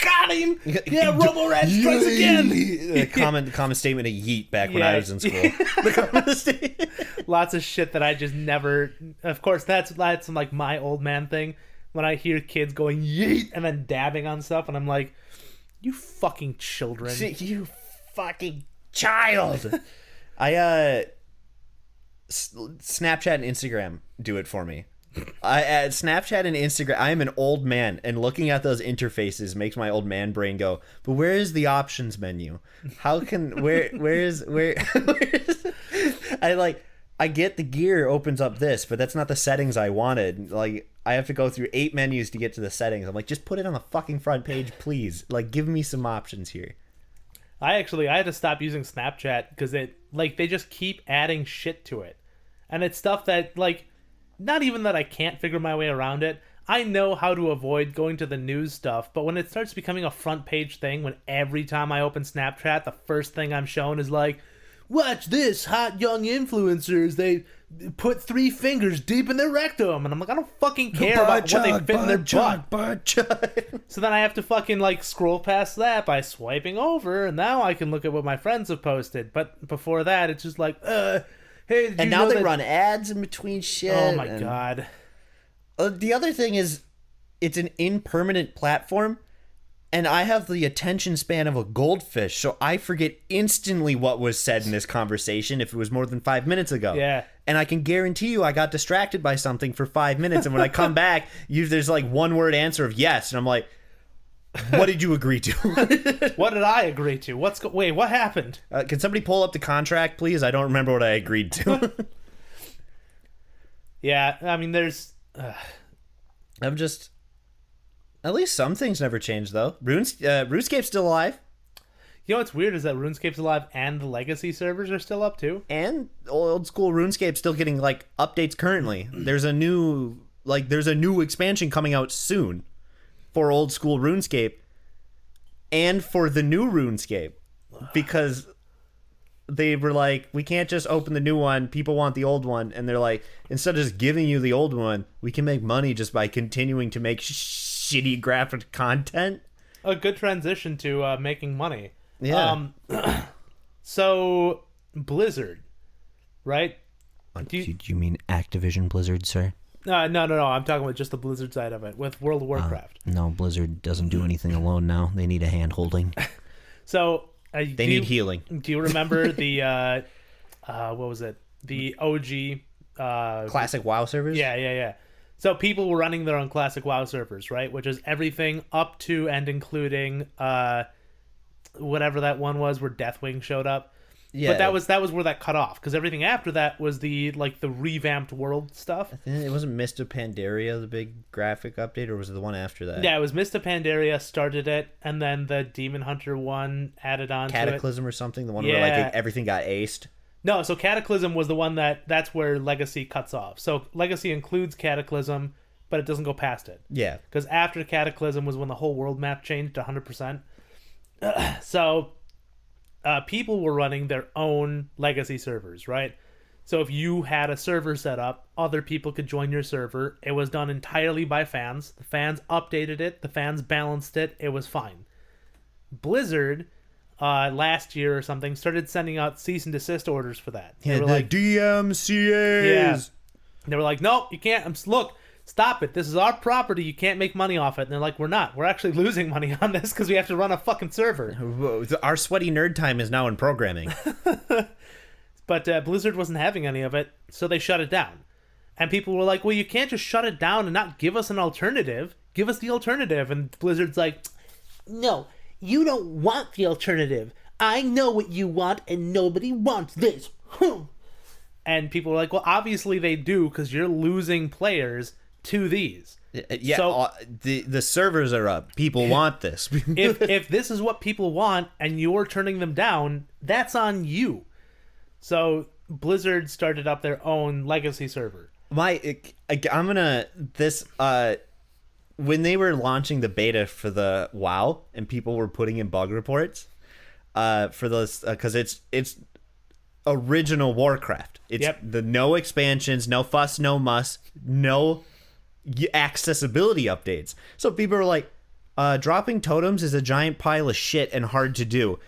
Speaker 2: got him. Yeah, Robo-Rat strikes again.
Speaker 1: The common statement of yeet back when I was in school. The common statement.
Speaker 2: Lots of shit that I just never. Of course, that's like my old man thing. When I hear kids going yeet and then dabbing on stuff, and I'm like, you fucking children.
Speaker 1: You fucking child. Snapchat and Instagram do it for me. Snapchat and Instagram, I am an old man, and looking at those interfaces makes my old man brain go, but where is the options menu? How can where's I get the gear opens up this, but that's not the settings I wanted. Like, I have to go through 8 menus to get to the settings. I'm like, just put it on the fucking front page, please. Like, give me some options here.
Speaker 2: I had to stop using Snapchat because they just keep adding shit to it. And it's stuff that, like, not even that I can't figure my way around it. I know how to avoid going to the news stuff, but when it starts becoming a front page thing, when every time I open Snapchat, the first thing I'm shown is like, watch this, hot young influencers, they put 3 fingers deep in their rectum. And I'm like, I don't fucking care about what they fit in their butt. So then I have to fucking, like, scroll past that by swiping over, and now I can look at what my friends have posted. But before that, it's just like, hey, did
Speaker 1: And
Speaker 2: you
Speaker 1: now
Speaker 2: know
Speaker 1: they
Speaker 2: that...
Speaker 1: run ads in between shit.
Speaker 2: Oh my god.
Speaker 1: The other thing is, it's an impermanent platform, and I have the attention span of a goldfish, so I forget instantly what was said in this conversation if it was more than 5 minutes ago.
Speaker 2: Yeah.
Speaker 1: And I can guarantee you I got distracted by something for 5 minutes, and when I come back, there's like one word answer of yes, and I'm like, what did you agree to?
Speaker 2: What did I agree to? Wait, what happened?
Speaker 1: Can somebody pull up the contract, please? I don't remember what I agreed to.
Speaker 2: Yeah, I mean, there's...
Speaker 1: I'm just... At least some things never changed, though. RuneScape's still alive.
Speaker 2: You know what's weird is that RuneScape's alive and the legacy servers are still up, too.
Speaker 1: And old school RuneScape's still getting, like, updates currently. There's a new expansion coming out soon for old school RuneScape and for the new RuneScape. Because they were like, we can't just open the new one. People want the old one. And they're like, instead of just giving you the old one, we can make money just by continuing to make shitty graphic content.
Speaker 2: A good transition to making money.
Speaker 1: Yeah.
Speaker 2: So, Blizzard, right?
Speaker 1: Did you mean Activision Blizzard, sir?
Speaker 2: No. I'm talking about just the Blizzard side of it with World of Warcraft.
Speaker 1: No, Blizzard doesn't do anything alone now. They need a hand holding.
Speaker 2: So,
Speaker 1: they need healing.
Speaker 2: Do you remember the what was it? The OG
Speaker 1: classic WoW servers?
Speaker 2: Yeah. So people were running their own classic WoW servers, right? Which is everything up to and including whatever that one was where Deathwing showed up. Yeah. But that was where that cut off, because everything after that was the revamped world stuff.
Speaker 1: I think it wasn't Mist of Pandaria, the big graphic update, or was it the one after that?
Speaker 2: Yeah, it was Mist of Pandaria started it, and then the Demon Hunter one added on
Speaker 1: Cataclysm
Speaker 2: to it.
Speaker 1: Or something, the one where like everything got aced.
Speaker 2: No, so Cataclysm was the one that's where Legacy cuts off. So Legacy includes Cataclysm, but it doesn't go past it.
Speaker 1: Yeah.
Speaker 2: Because after Cataclysm was when the whole world map changed to 100%. So people were running their own Legacy servers, right? So if you had a server set up, other people could join your server. It was done entirely by fans. The fans updated it. The fans balanced it. It was fine. Blizzard... last year or something, started sending out cease and desist orders for that.
Speaker 1: They were like, DMCAs.
Speaker 2: Yeah. They were like, nope, you can't. Look, stop it. This is our property. You can't make money off it. And they're like, we're not. We're actually losing money on this because we have to run a fucking server.
Speaker 1: Our sweaty nerd time is now in programming.
Speaker 2: But Blizzard wasn't having any of it, so they shut it down. And people were like, well, you can't just shut it down and not give us an alternative. Give us the alternative. And Blizzard's like, no. You don't want the alternative. I know what you want, and nobody wants this. And people were like, well, obviously they do, because you're losing players to these.
Speaker 1: Yeah,
Speaker 2: so,
Speaker 1: the servers are up. People want this.
Speaker 2: if this is what people want, and you're turning them down, that's on you. So Blizzard started up their own Legacy server. When
Speaker 1: they were launching the beta for the WoW and people were putting in bug reports for those, because it's original Warcraft. It's the no expansions, no fuss, no muss, no accessibility updates. So people are like, dropping totems is a giant pile of shit and hard to do.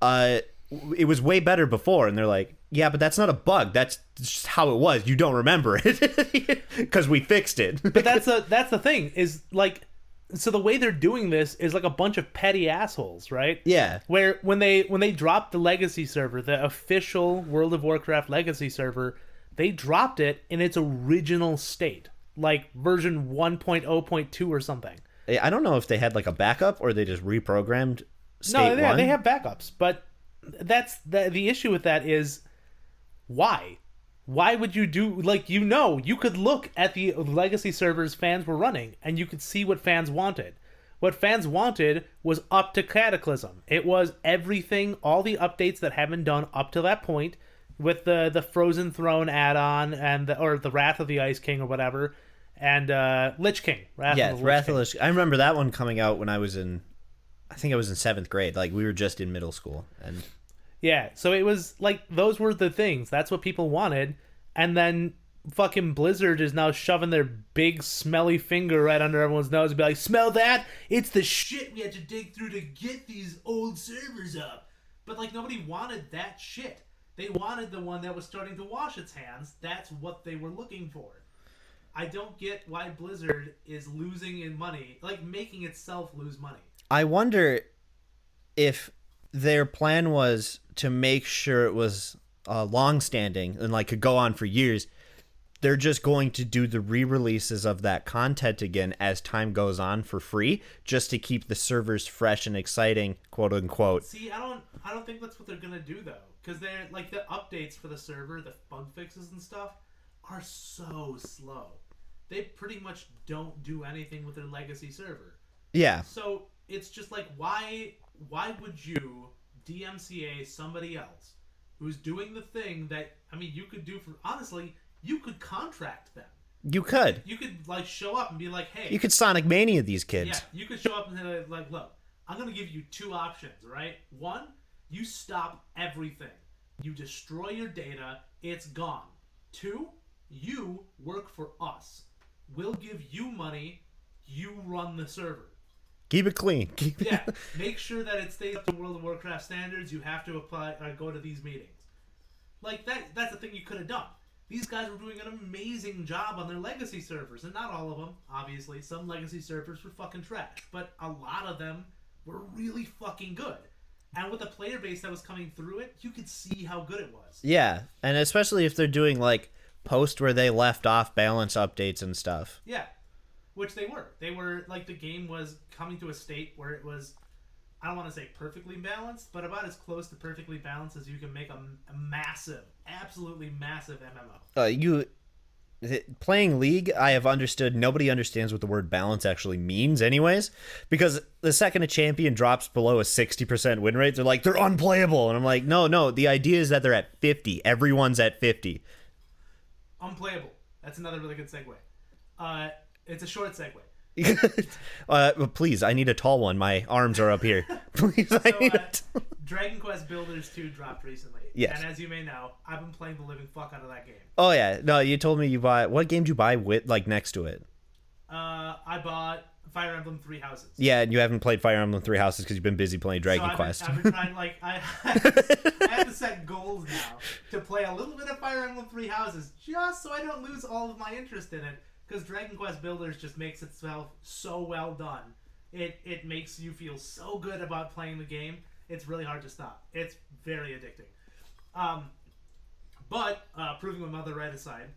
Speaker 1: It was way better before. And they're like, yeah, but that's not a bug. That's just how it was. You don't remember it because we fixed it.
Speaker 2: But that's the thing is like, so the way they're doing this is like a bunch of petty assholes, right?
Speaker 1: Yeah.
Speaker 2: Where when they dropped the legacy server, the official World of Warcraft legacy server, they dropped it in its original state, like version 1.0.2 or something.
Speaker 1: I don't know if they had like a backup or they just reprogrammed state
Speaker 2: No,
Speaker 1: one.
Speaker 2: they have backups, but that's the issue with that is why? Why would you do, like, you could look at the legacy servers fans were running and you could see what fans wanted. What fans wanted was up to Cataclysm. It was everything, all the updates that have been done up to that point with the Frozen Throne add-on or the Wrath of the Ice King or whatever, and Lich King.
Speaker 1: Wrath of the Lich King. I remember that one coming out when I was in 7th grade. Like, we were just in middle school. And
Speaker 2: yeah, so it was like, those were the things. That's what people wanted. And then fucking Blizzard is now shoving their big smelly finger right under everyone's nose and be like, smell that? It's the shit we had to dig through to get these old servers up. But like, nobody wanted that shit. They wanted the one that was starting to wash its hands. That's what they were looking for. I don't get why Blizzard is losing in money, like making itself lose money.
Speaker 1: I wonder if their plan was to make sure it was long-standing and like could go on for years. They're just going to do the re-releases of that content again as time goes on for free, just to keep the servers fresh and exciting, quote unquote.
Speaker 2: See, I don't think that's what they're gonna do though, because they're like, the updates for the server, the bug fixes and stuff, are so slow. They pretty much don't do anything with their legacy server.
Speaker 1: Yeah.
Speaker 2: So it's just like, why would you DMCA somebody else who's doing the thing that, I mean, you could do for, honestly, you could contract them.
Speaker 1: You could.
Speaker 2: You could like show up and be like, hey.
Speaker 1: You could Sonic Mania these kids.
Speaker 2: Yeah, you could show up and say like, look, I'm going to give you two options, right? One, you stop everything. You destroy your data, it's gone. Two, you work for us. We'll give you money, you run the server.
Speaker 1: Keep it clean.
Speaker 2: Yeah, make sure that it stays up to World of Warcraft standards. You have to apply or go to these meetings. Like, that's the thing you could have done. These guys were doing an amazing job on their legacy servers, and not all of them, obviously. Some legacy servers were fucking trash, but a lot of them were really fucking good. And with the player base that was coming through it, you could see how good it was.
Speaker 1: Yeah, and especially if they're doing like post where they left off balance updates and stuff.
Speaker 2: Yeah, which they were. They were like, the game was coming to a state where it was, I don't want to say perfectly balanced, but about as close to perfectly balanced as you can make a massive, absolutely massive MMO.
Speaker 1: Playing League, I have understood nobody understands what the word balance actually means anyways, because the second a champion drops below a 60% win rate, they're like, they're unplayable. And I'm like, no, the idea is that they're at 50. Everyone's at 50.
Speaker 2: Unplayable. That's another really good segue. It's a short segue.
Speaker 1: Please, I need a tall one. My arms are up here. Please, I need it.
Speaker 2: Dragon Quest Builders 2 dropped recently.
Speaker 1: Yes.
Speaker 2: And as you may know, I've been playing the living fuck out of that game.
Speaker 1: Oh yeah, no, you told me you buy. What game did you buy with like next to it?
Speaker 2: I bought Fire Emblem Three Houses.
Speaker 1: Yeah, and you haven't played Fire Emblem Three Houses because you've been busy playing Dragon Quest.
Speaker 2: I've been trying, like, I have to set goals now to play a little bit of Fire Emblem Three Houses, just so I don't lose all of my interest in it. Because Dragon Quest Builders just makes itself so well done. It makes you feel so good about playing the game. It's really hard to stop. It's very addicting. But proving my mother right aside.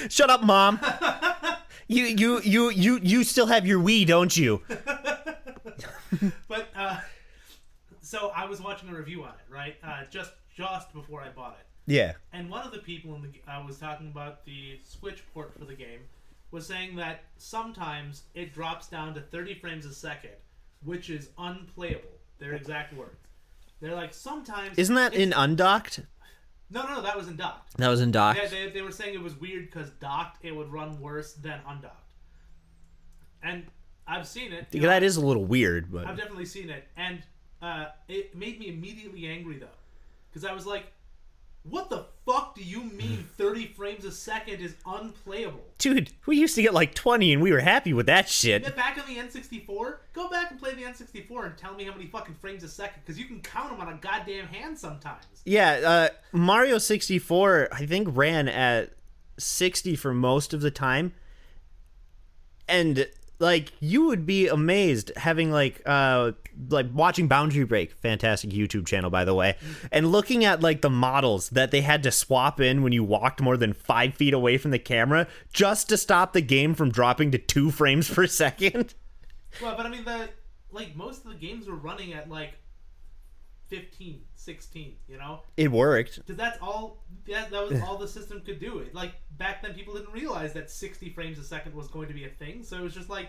Speaker 1: Shut up, Mom. You still have your Wii, don't you?
Speaker 2: But so I was watching a review on it, right? Just before I bought it.
Speaker 1: Yeah.
Speaker 2: And one of the people I was talking about the Switch port for the game was saying that sometimes it drops down to 30 frames a second, which is unplayable. Their exact words. They're like, sometimes...
Speaker 1: Isn't that in undocked?
Speaker 2: No, that was in docked.
Speaker 1: That was in docked?
Speaker 2: Yeah, they were saying it was weird because docked, it would run worse than undocked. And I've seen it.
Speaker 1: That is a little weird, but...
Speaker 2: I've definitely seen it. And it made me immediately angry, though. because I was like, what the fuck do you mean 30 frames a second is unplayable?
Speaker 1: Dude, we used to get like 20 and we were happy with that shit.
Speaker 2: Yeah, back on the N64, go back and play the N64 and tell me how many fucking frames a second, because you can count them on a goddamn hand sometimes.
Speaker 1: Yeah, Mario 64, I think, ran at 60 for most of the time. And, like, you would be amazed having, like watching Boundary Break, fantastic YouTube channel, by the way, and looking at, like, the models that they had to swap in when you walked more than 5 feet away from the camera just to stop the game from dropping to 2 frames per second.
Speaker 2: Well, but I mean, most of the games were running at, like, 15, 16, you know?
Speaker 1: It worked.
Speaker 2: Because that was all the system could do. Like, back then people didn't realize that 60 frames a second was going to be a thing, so it was just like,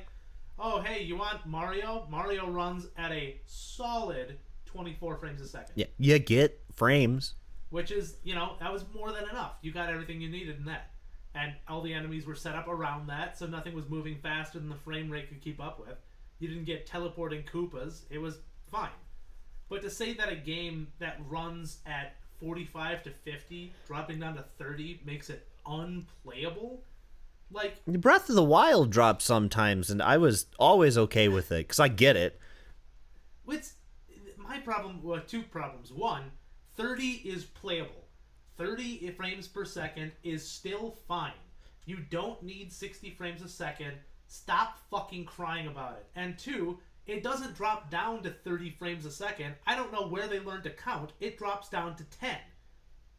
Speaker 2: oh, hey, you want Mario? Mario runs at a solid 24 frames a second.
Speaker 1: Yeah, you get frames.
Speaker 2: Which is, that was more than enough. You got everything you needed in that. And all the enemies were set up around that, so nothing was moving faster than the frame rate could keep up with. You didn't get teleporting Koopas. It was fine. But to say that a game that runs at 45 to 50, dropping down to 30, makes it unplayable? Like,
Speaker 1: Breath of the Wild dropped sometimes, and I was always okay with it, because I get it.
Speaker 2: My problem, well, 2 problems. 1, 30 is playable. 30 frames per second is still fine. You don't need 60 frames a second. Stop fucking crying about it. And 2, it doesn't drop down to 30 frames a second. I don't know where they learned to count. It drops down to 10.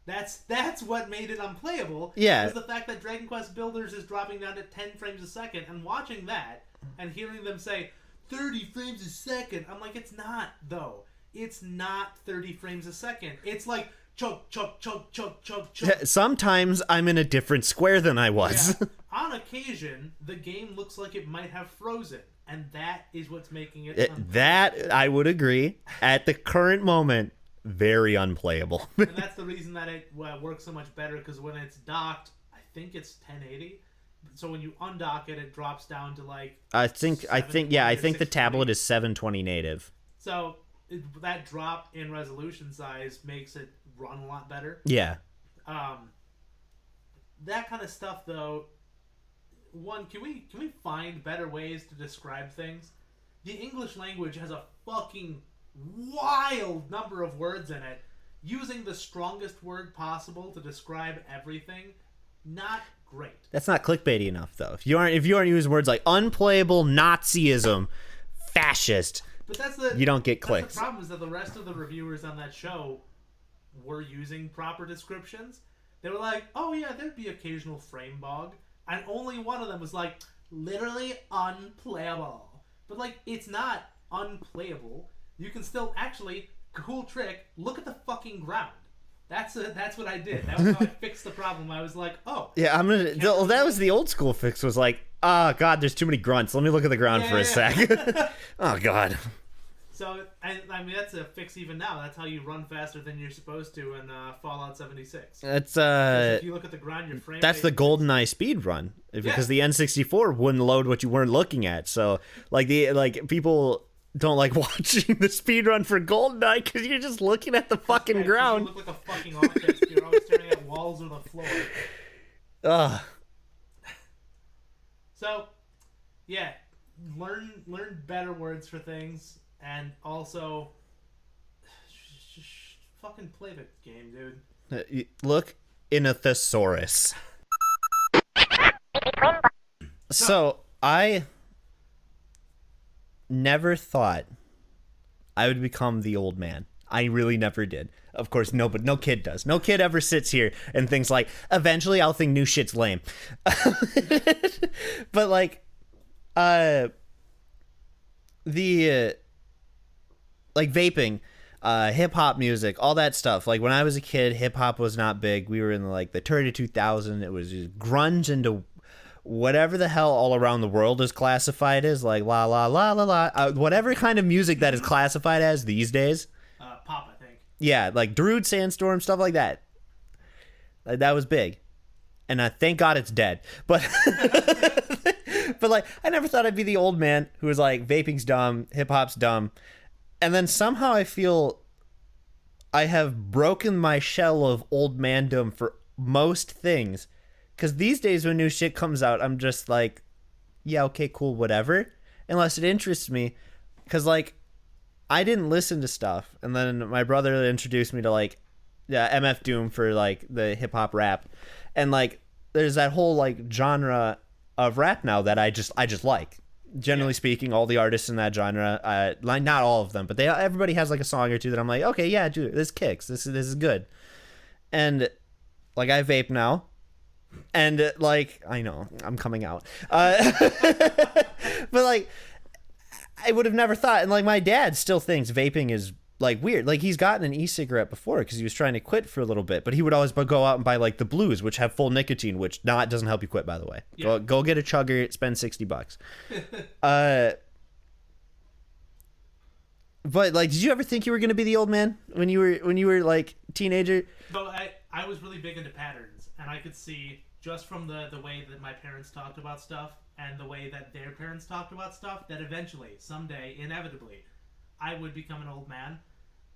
Speaker 2: That's what made it unplayable.
Speaker 1: Yeah.
Speaker 2: Was the fact that Dragon Quest Builders is dropping down to 10 frames a second, and watching that and hearing them say 30 frames a second, I'm like, it's not, though. It's not 30 frames a second. It's like chug, chug, chug, chug, chug, chug.
Speaker 1: Sometimes I'm in a different square than I was.
Speaker 2: Yeah. On occasion, the game looks like it might have frozen, and that is what's making it
Speaker 1: that I would agree. At the current moment, very unplayable.
Speaker 2: And that's the reason that it works so much better, because when it's docked, I think it's 1080. So when you undock it, it drops down to like
Speaker 1: I think the tablet is 720 native.
Speaker 2: So that drop in resolution size makes it run a lot better.
Speaker 1: Yeah.
Speaker 2: That kind of stuff, though. One, can we find better ways to describe things? The English language has a fucking wild number of words in it. Using the strongest word possible to describe everything, not great.
Speaker 1: That's not clickbaity enough, though. If you aren't using words like unplayable, Nazism, fascist,
Speaker 2: but
Speaker 1: you don't get clicks.
Speaker 2: The problem is that the rest of the reviewers on that show were using proper descriptions. They were like, oh yeah, there'd be occasional frame bog. And only one of them was like, literally unplayable. But like, it's not unplayable. You can still actually, cool trick, look at the fucking ground. That's what I did. That was how I fixed the problem. I was like, oh.
Speaker 1: Yeah, that was the old school fix, was like, oh god, there's too many grunts. Let me look at the ground for a sec. Oh god.
Speaker 2: So, I mean, that's a fix even now. That's how you run faster than you're supposed to in Fallout 76.
Speaker 1: That's
Speaker 2: if you look at the ground, your frame
Speaker 1: that's the GoldenEye speed run, because the N64 wouldn't load what you weren't looking at. So, people don't like watching the speed run for GoldenEye because you're just looking at the fucking ground.
Speaker 2: You look like a fucking autist. You're always staring at walls or the floor.
Speaker 1: Ugh.
Speaker 2: So, yeah, learn better words for things. And also, fucking play the game, dude.
Speaker 1: Look in a thesaurus. So, I never thought I would become the old man. I really never did. Of course, no kid does. No kid ever sits here and thinks like, eventually I'll think new shit's lame. But like, like vaping, hip hop music, all that stuff. Like when I was a kid, hip hop was not big. We were in like the turn of 2000. It was just grunge into whatever the hell all around the world is classified as, like la la la la la, whatever kind of music that is classified as these days.
Speaker 2: Pop, I think.
Speaker 1: Yeah, like Darude, Sandstorm, stuff like that. That was big, and thank God it's dead. But but like I never thought I'd be the old man who was like vaping's dumb, hip hop's dumb. And then somehow I feel I have broken my shell of old mandom for most things. Because these days when new shit comes out, I'm just like, yeah, okay, cool, whatever. Unless it interests me. Because, like, I didn't listen to stuff. And then my brother introduced me to, like, MF Doom for, like, the hip-hop rap. And, like, there's that whole, like, genre of rap now that I just like. Generally speaking, all the artists in that genre, like, not all of them, but everybody has, like, a song or two that I'm like, okay, yeah, dude, this kicks. This is good. And, like, I vape now. And, like, I know, I'm coming out. But, like, I would have never thought. And, like, my dad still thinks vaping is, like, weird. Like, he's gotten an e-cigarette before because he was trying to quit for a little bit. But he would always go out and buy, like, the blues, which have full nicotine, which doesn't help you quit, by the way. Yeah. Go get a chugger, spend $60. But, like, did you ever think you were going to be the old man when you were like, teenager?
Speaker 2: No, I was really big into patterns, and I could see just from the way that my parents talked about stuff and the way that their parents talked about stuff that eventually, someday, inevitably, I would become an old man.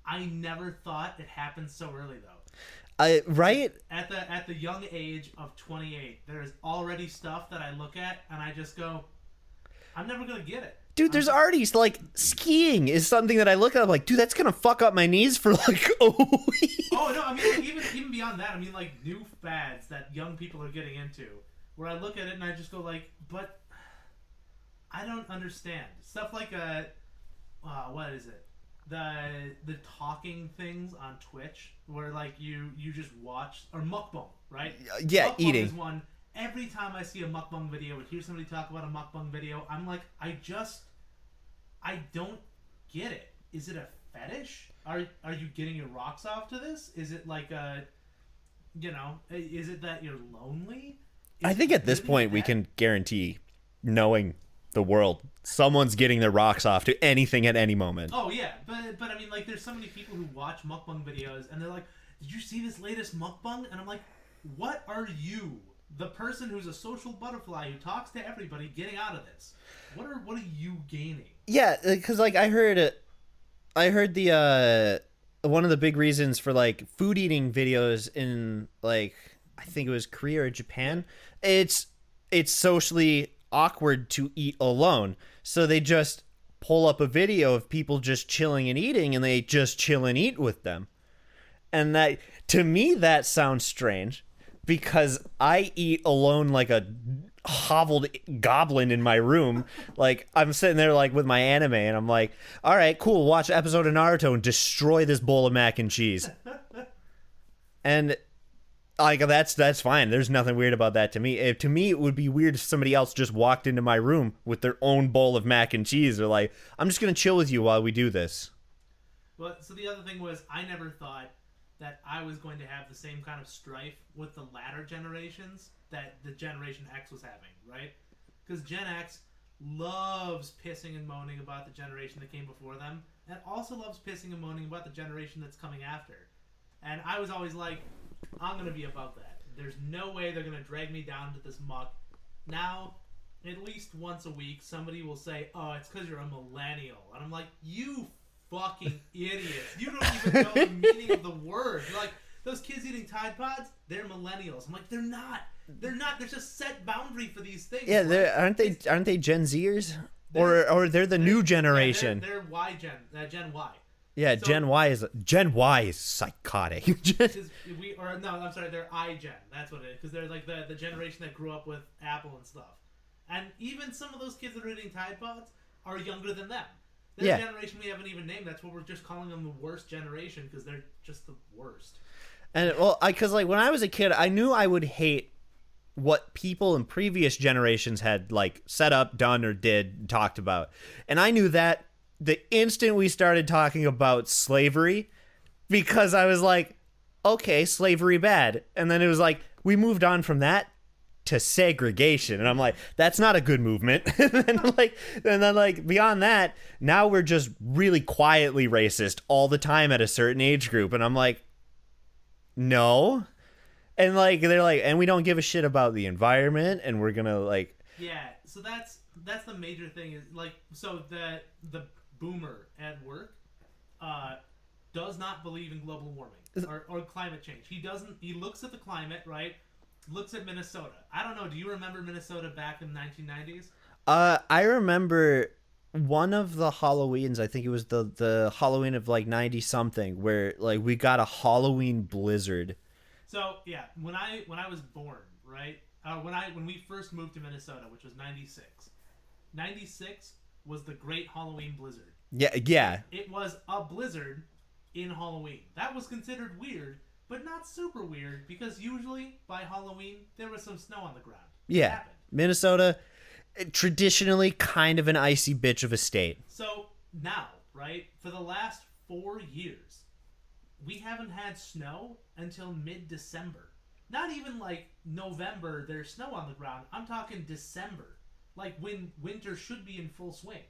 Speaker 2: I never thought it happened so early, though.
Speaker 1: Right?
Speaker 2: At the young age of 28, there is already stuff that I look at and I just go, I'm never going to get it.
Speaker 1: Dude, there's already, like, skiing is something that I look at. I'm like, dude, that's going to fuck up my knees for, like, a week.
Speaker 2: Oh, no, I mean, like, even beyond that, I mean, like, new fads that young people are getting into, where I look at it and I just go, like, but I don't understand. Stuff like, what is it? The talking things on Twitch, where, like, you just watch, or mukbang, right?
Speaker 1: Yeah,
Speaker 2: mukbang
Speaker 1: eating.
Speaker 2: Is one. Every time I see a mukbang video or hear somebody talk about a mukbang video, I'm like, I don't get it. Is it a fetish? Are you getting your rocks off to this? Is it like is it that you're lonely?
Speaker 1: I think at this point we can guarantee, knowing the world, someone's getting their rocks off to anything at any moment.
Speaker 2: Oh yeah, but I mean, like, there's so many people who watch mukbang videos and they're like, did you see this latest mukbang? And I'm like, what are you? The person who's a social butterfly who talks to everybody getting out of this. What are you gaining? Yeah,
Speaker 1: because, like, I heard the one of the big reasons for, like, food eating videos in, like, I think it was Korea or Japan, it's socially awkward to eat alone. So they just pull up a video of people just chilling and eating, and they just chill and eat with them. And that, to me, that sounds strange. Because I eat alone like a hoveled goblin in my room. Like, I'm sitting there, like, with my anime, and I'm like, all right, cool, watch an episode of Naruto and destroy this bowl of mac and cheese. And, like, that's fine. There's nothing weird about that to me. To me, it would be weird if somebody else just walked into my room with their own bowl of mac and cheese. They're like, I'm just going to chill with you while we do this.
Speaker 2: Well, so the other thing was, I never thought that I was going to have the same kind of strife with the latter generations that the Generation X was having, right? Because Gen X loves pissing and moaning about the generation that came before them, and also loves pissing and moaning about the generation that's coming after. And I was always like, I'm going to be above that. There's no way they're going to drag me down to this muck. Now, at least once a week, somebody will say, oh, it's because you're a millennial. And I'm like, you fucking idiots. You don't even know the meaning of the word. You're like, those kids eating Tide Pods, they're millennials. I'm like, they're not. There's a set boundary for these things.
Speaker 1: Yeah, aren't they Gen Zers? Or they're the new generation.
Speaker 2: Yeah, they're Y Gen Y.
Speaker 1: Yeah, so, Gen Y is psychotic.
Speaker 2: I'm sorry, they're iGen. That's what it is, because they're like the generation that grew up with Apple and stuff. And even some of those kids that are eating Tide Pods are younger than them. They're a generation we haven't even named. That's what we're just calling them, the worst generation, because they're just the worst.
Speaker 1: And well, because like when I was a kid, I knew I would hate what people in previous generations had like set up, done, or did, talked about, and I knew that the instant we started talking about slavery, because I was like, okay, slavery bad, and then it was like we moved on from that to segregation, and I'm like, that's not a good movement. and then beyond that, now we're just really quietly racist all the time at a certain age group, and I'm like, no. And like they're like, and we don't give a shit about the environment, and we're gonna like,
Speaker 2: yeah. So that's the major thing is like, so the boomer at work, does not believe in global warming or climate change. He doesn't. He looks at the climate, right? Looks at Minnesota. I don't know. Do you remember Minnesota back in the 1990s?
Speaker 1: I remember one of the Halloweens. I think it was the Halloween of like 90 something, where like we got a Halloween blizzard.
Speaker 2: So yeah, when I was born, right? When we first moved to Minnesota, which was 96. 96 was the Great Halloween Blizzard.
Speaker 1: Yeah.
Speaker 2: It was a blizzard in Halloween. That was considered weird, but not super weird, because usually by Halloween there was some snow on the ground.
Speaker 1: Yeah. Minnesota, traditionally kind of an icy bitch of a state.
Speaker 2: So now, right, for the last 4 years, we haven't had snow until mid-December. Not even like November there's snow on the ground. I'm talking December. Like when winter should be in full swing.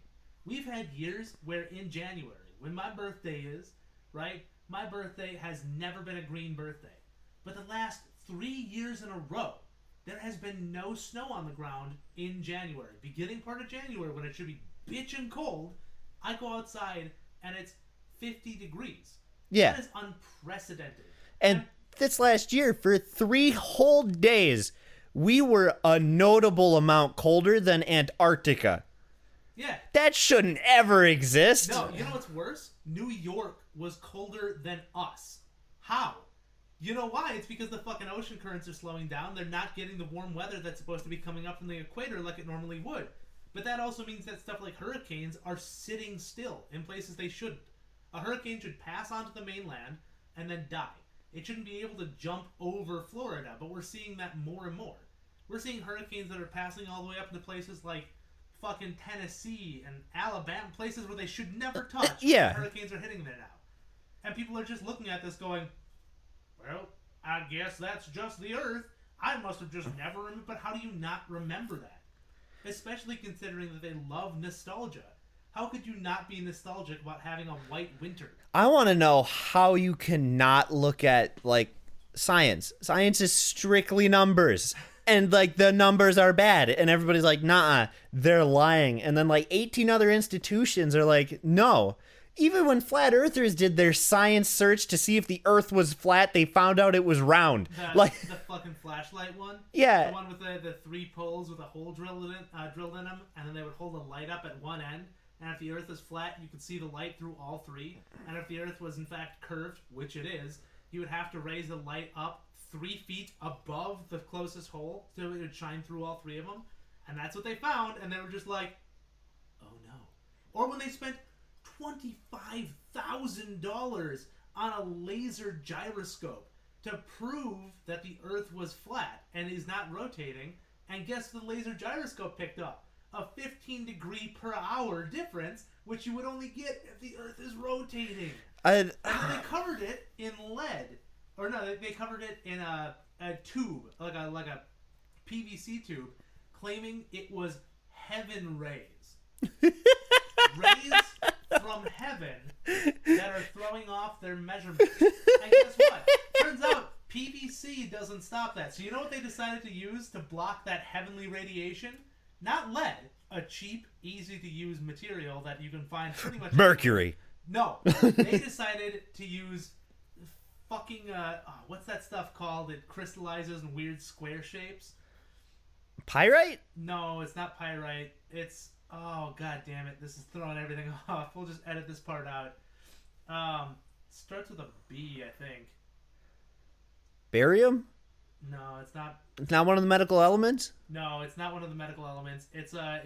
Speaker 2: We've had years where in January, when my birthday is, right, my birthday has never been a green birthday. But the last 3 years in a row, there has been no snow on the ground in January. Beginning part of January, when it should be bitchin' cold, I go outside and it's 50 degrees.
Speaker 1: Yeah.
Speaker 2: That is unprecedented.
Speaker 1: And this last year, for 3 whole days, we were a notable amount colder than Antarctica.
Speaker 2: Yeah.
Speaker 1: That shouldn't ever exist.
Speaker 2: No, you know what's worse? New York was colder than us. How? You know why? It's because the fucking ocean currents are slowing down. They're not getting the warm weather that's supposed to be coming up from the equator like it normally would. But that also means that stuff like hurricanes are sitting still in places they shouldn't. A hurricane should pass onto the mainland and then die. It shouldn't be able to jump over Florida, but we're seeing that more and more. We're seeing hurricanes that are passing all the way up into places like fucking Tennessee and Alabama, places where they should never touch.
Speaker 1: Yeah.
Speaker 2: Hurricanes are hitting there now. And people are just looking at this going, well, I guess that's just the Earth. I must have just never remembered. But how do you not remember that? Especially considering that they love nostalgia. How could you not be nostalgic about having a white winter?
Speaker 1: I want to know how you cannot look at, like, science. Science is strictly numbers. And, like, the numbers are bad. And everybody's like, nah, they're lying. And then, like, 18 other institutions are like, no. Even when flat earthers did their science search to see if the earth was flat, they found out it was round.
Speaker 2: The fucking flashlight one?
Speaker 1: Yeah.
Speaker 2: The one with the 3 poles with a hole drilled in them, and then they would hold a light up at one end. And if the earth is flat, you could see the light through all 3. And if the earth was in fact curved, which it is, you would have to raise the light up 3 feet above the closest hole so it would shine through all 3 of them. And that's what they found, and they were just like, oh no. Or when they spent $25,000 on a laser gyroscope to prove that the earth was flat and is not rotating, and guess the laser gyroscope picked up? A 15 degree per hour difference, which you would only get if the earth is rotating. And they covered it in lead. Or no, they covered it in a tube, like a PVC tube, claiming it was heaven rays. Rays from heaven that are throwing off their measurements. And guess what? Turns out PVC doesn't stop that. So you know what they decided to use to block that heavenly radiation? Not lead, a cheap, easy-to-use material that you can find pretty much...
Speaker 1: Mercury.
Speaker 2: No. They decided to use fucking... what's that stuff called? It crystallizes in weird square shapes.
Speaker 1: Pyrite?
Speaker 2: No, it's not pyrite. It's... Oh, god damn it. This is throwing everything off. We'll just edit this part out. Starts with a B, I think.
Speaker 1: Barium?
Speaker 2: No, it's not.
Speaker 1: It's not one of the medical elements?
Speaker 2: No, it's not one of the medical elements. It's a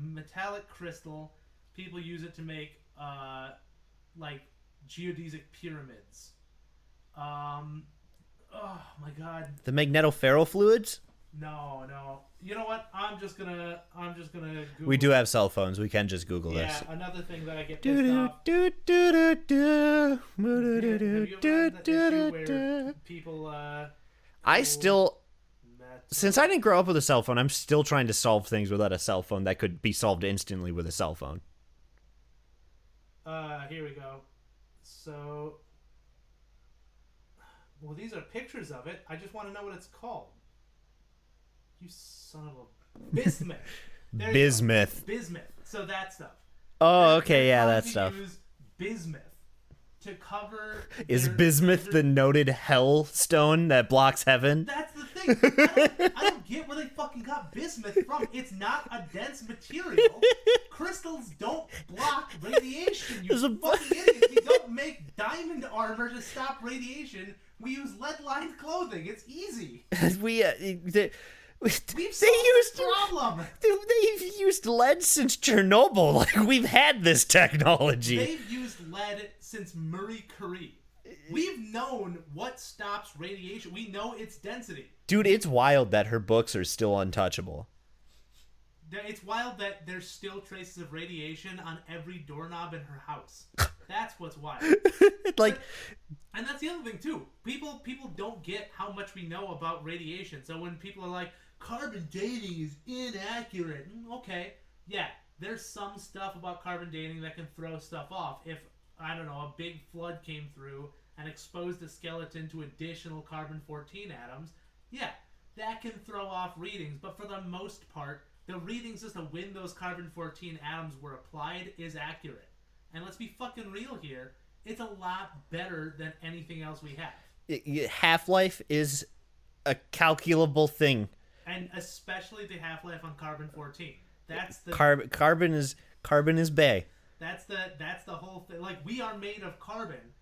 Speaker 2: metallic crystal. People use it to make like geodesic pyramids. Oh my god.
Speaker 1: The magnetoferrofluids?
Speaker 2: No. You know what? I'm just gonna Google.
Speaker 1: We do have cell phones. We can just Google this.
Speaker 2: Yeah, another thing that I get pissed off. Have you ever had that issue where people
Speaker 1: since I didn't grow up with a cell phone, I'm still trying to solve things without a cell phone that could be solved instantly with a cell phone.
Speaker 2: Here we go. So, well, these are pictures of it. I just want to know what it's called. You son of a bismuth.
Speaker 1: Bismuth.
Speaker 2: Bismuth. So that stuff.
Speaker 1: Oh, okay, yeah, that stuff.
Speaker 2: Use bismuth to cover.
Speaker 1: Is bismuth the noted hell stone that blocks heaven?
Speaker 2: That's the thing. I don't get where they fucking got bismuth from. It's not a dense material. Crystals don't block radiation. You fucking idiots. We don't make diamond armor to stop radiation. We use lead-lined clothing. It's easy. They've
Speaker 1: used lead since Chernobyl. Like, we've had this technology.
Speaker 2: They've used lead since Marie Curie. We've known what stops radiation. We know its density.
Speaker 1: Dude, it's wild that her books are still untouchable.
Speaker 2: It's wild that there's still traces of radiation on every doorknob in her house. That's what's wild.
Speaker 1: And
Speaker 2: that's the other thing too. People don't get how much we know about radiation. So when people are like, carbon dating is inaccurate. Okay, yeah, there's some stuff about carbon dating that can throw stuff off. If, I don't know, a big flood came through and exposed a skeleton to additional carbon-14 atoms, yeah, that can throw off readings. But for the most part, the readings as to when those carbon-14 atoms were applied is accurate. And let's be fucking real here. It's a lot better than anything else we have.
Speaker 1: Half-life is a calculable thing.
Speaker 2: And especially the half-life on carbon-14. That's the
Speaker 1: carbon is bay.
Speaker 2: That's the whole thing. Like, we are made of carbon.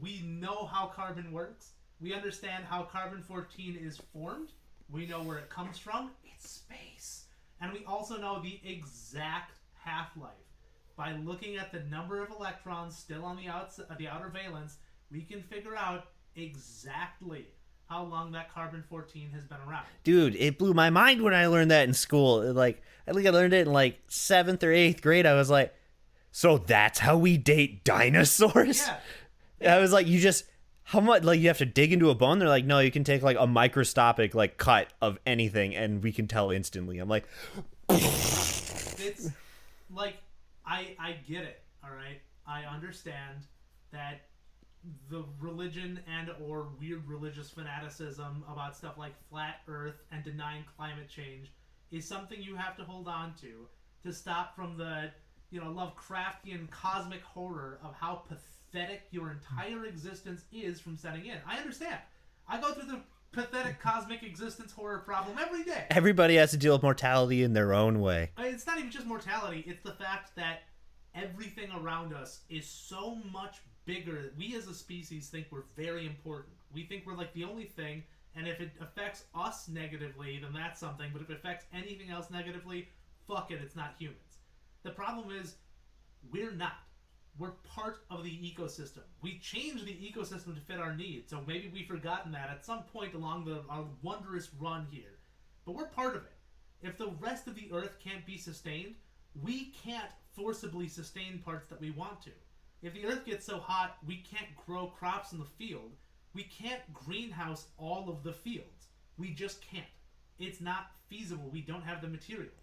Speaker 2: We know how carbon works. We understand how carbon-14 is formed. We know where it comes from. It's space. And we also know the exact half-life. By looking at the number of electrons still on the outer valence, we can figure out exactly how long that carbon-14 has been around.
Speaker 1: Dude, it blew my mind when I learned that in school. Like, I think I learned it in like 7th or 8th grade. I was like, so that's how we date dinosaurs?
Speaker 2: Yeah.
Speaker 1: I was like, how much, like, you have to dig into a bone? They're like, no, you can take like a microscopic like cut of anything and we can tell instantly. I'm like,
Speaker 2: it's like, I get it, all right? I understand that the religion and or weird religious fanaticism about stuff like flat earth and denying climate change is something you have to hold on to stop from the, Lovecraftian cosmic horror of how pathetic your entire existence is from setting in. I understand. I go through the pathetic cosmic existence horror problem every day.
Speaker 1: Everybody has to deal with mortality in their own way.
Speaker 2: It's not even just mortality. It's the fact that everything around us is so much bigger. We as a species think we're very important. We think we're like the only thing, and if it affects us negatively, then that's something. But if it affects anything else negatively, fuck it, it's not humans. The problem is, we're not. We're part of the ecosystem. We change the ecosystem to fit our needs, so maybe we've forgotten that at some point along our wondrous run here. But we're part of it. If the rest of the Earth can't be sustained, we can't forcibly sustain parts that we want to. If the Earth gets so hot, we can't grow crops in the field. We can't greenhouse all of the fields. We just can't. It's not feasible. We don't have the materials.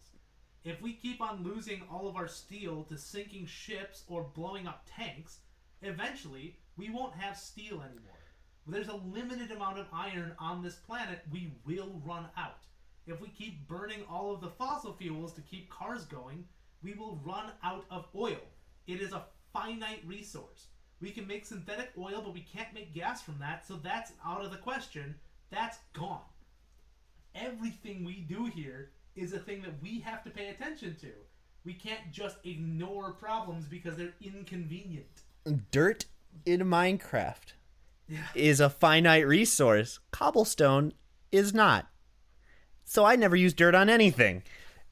Speaker 2: If we keep on losing all of our steel to sinking ships or blowing up tanks, eventually we won't have steel anymore. There's a limited amount of iron on this planet. We will run out. If we keep burning all of the fossil fuels to keep cars going, we will run out of oil. It is a finite resource. We can make synthetic oil, but we can't make gas from that, so that's out of the question. That's gone. Everything we do here is a thing that we have to pay attention to. We can't just ignore problems because they're inconvenient.
Speaker 1: Dirt in Minecraft is a finite resource. Cobblestone is not. So I never use dirt on anything.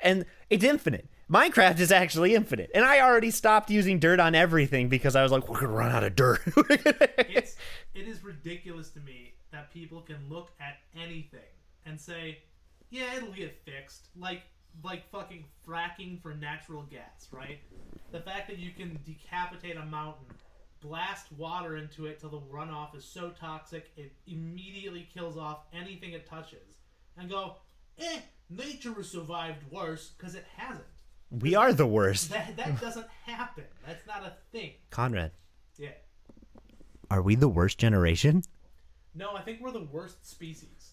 Speaker 1: And it's infinite. Minecraft is actually infinite. And I already stopped using dirt on everything because I was like, we're going to run out of dirt.
Speaker 2: It is ridiculous to me that people can look at anything and say, yeah, it'll get fixed. Like fucking fracking for natural gas, right? The fact that you can decapitate a mountain, blast water into it till the runoff is so toxic it immediately kills off anything it touches, and go, nature has survived worse, because it hasn't.
Speaker 1: We are the worst.
Speaker 2: That doesn't happen. That's not a thing.
Speaker 1: Conrad.
Speaker 2: Yeah.
Speaker 1: Are we the worst generation?
Speaker 2: No, I think we're the worst species.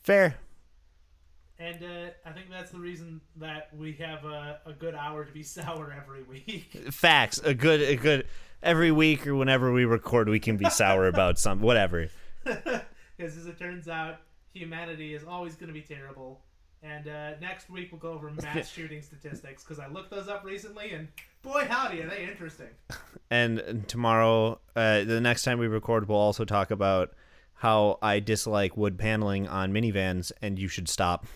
Speaker 1: Fair.
Speaker 2: And I think that's the reason that we have a good hour to be sour every week.
Speaker 1: Facts. A good every week or whenever we record, we can be sour about something, whatever.
Speaker 2: Because as it turns out, humanity is always going to be terrible. And next week we'll go over mass shooting statistics, because I looked those up recently, and boy howdy, are they interesting.
Speaker 1: And tomorrow, the next time we record, we'll also talk about how I dislike wood paneling on minivans, and you should stop.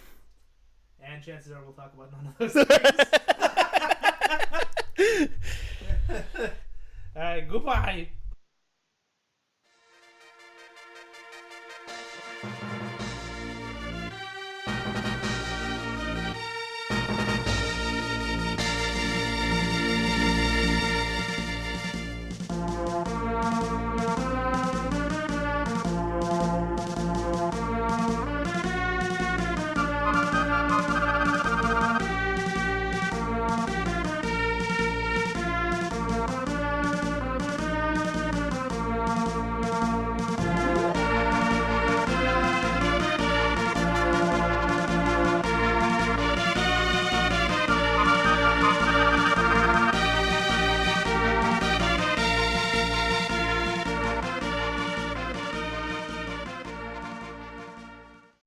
Speaker 2: And chances are we'll talk about none of those things. All right, goodbye.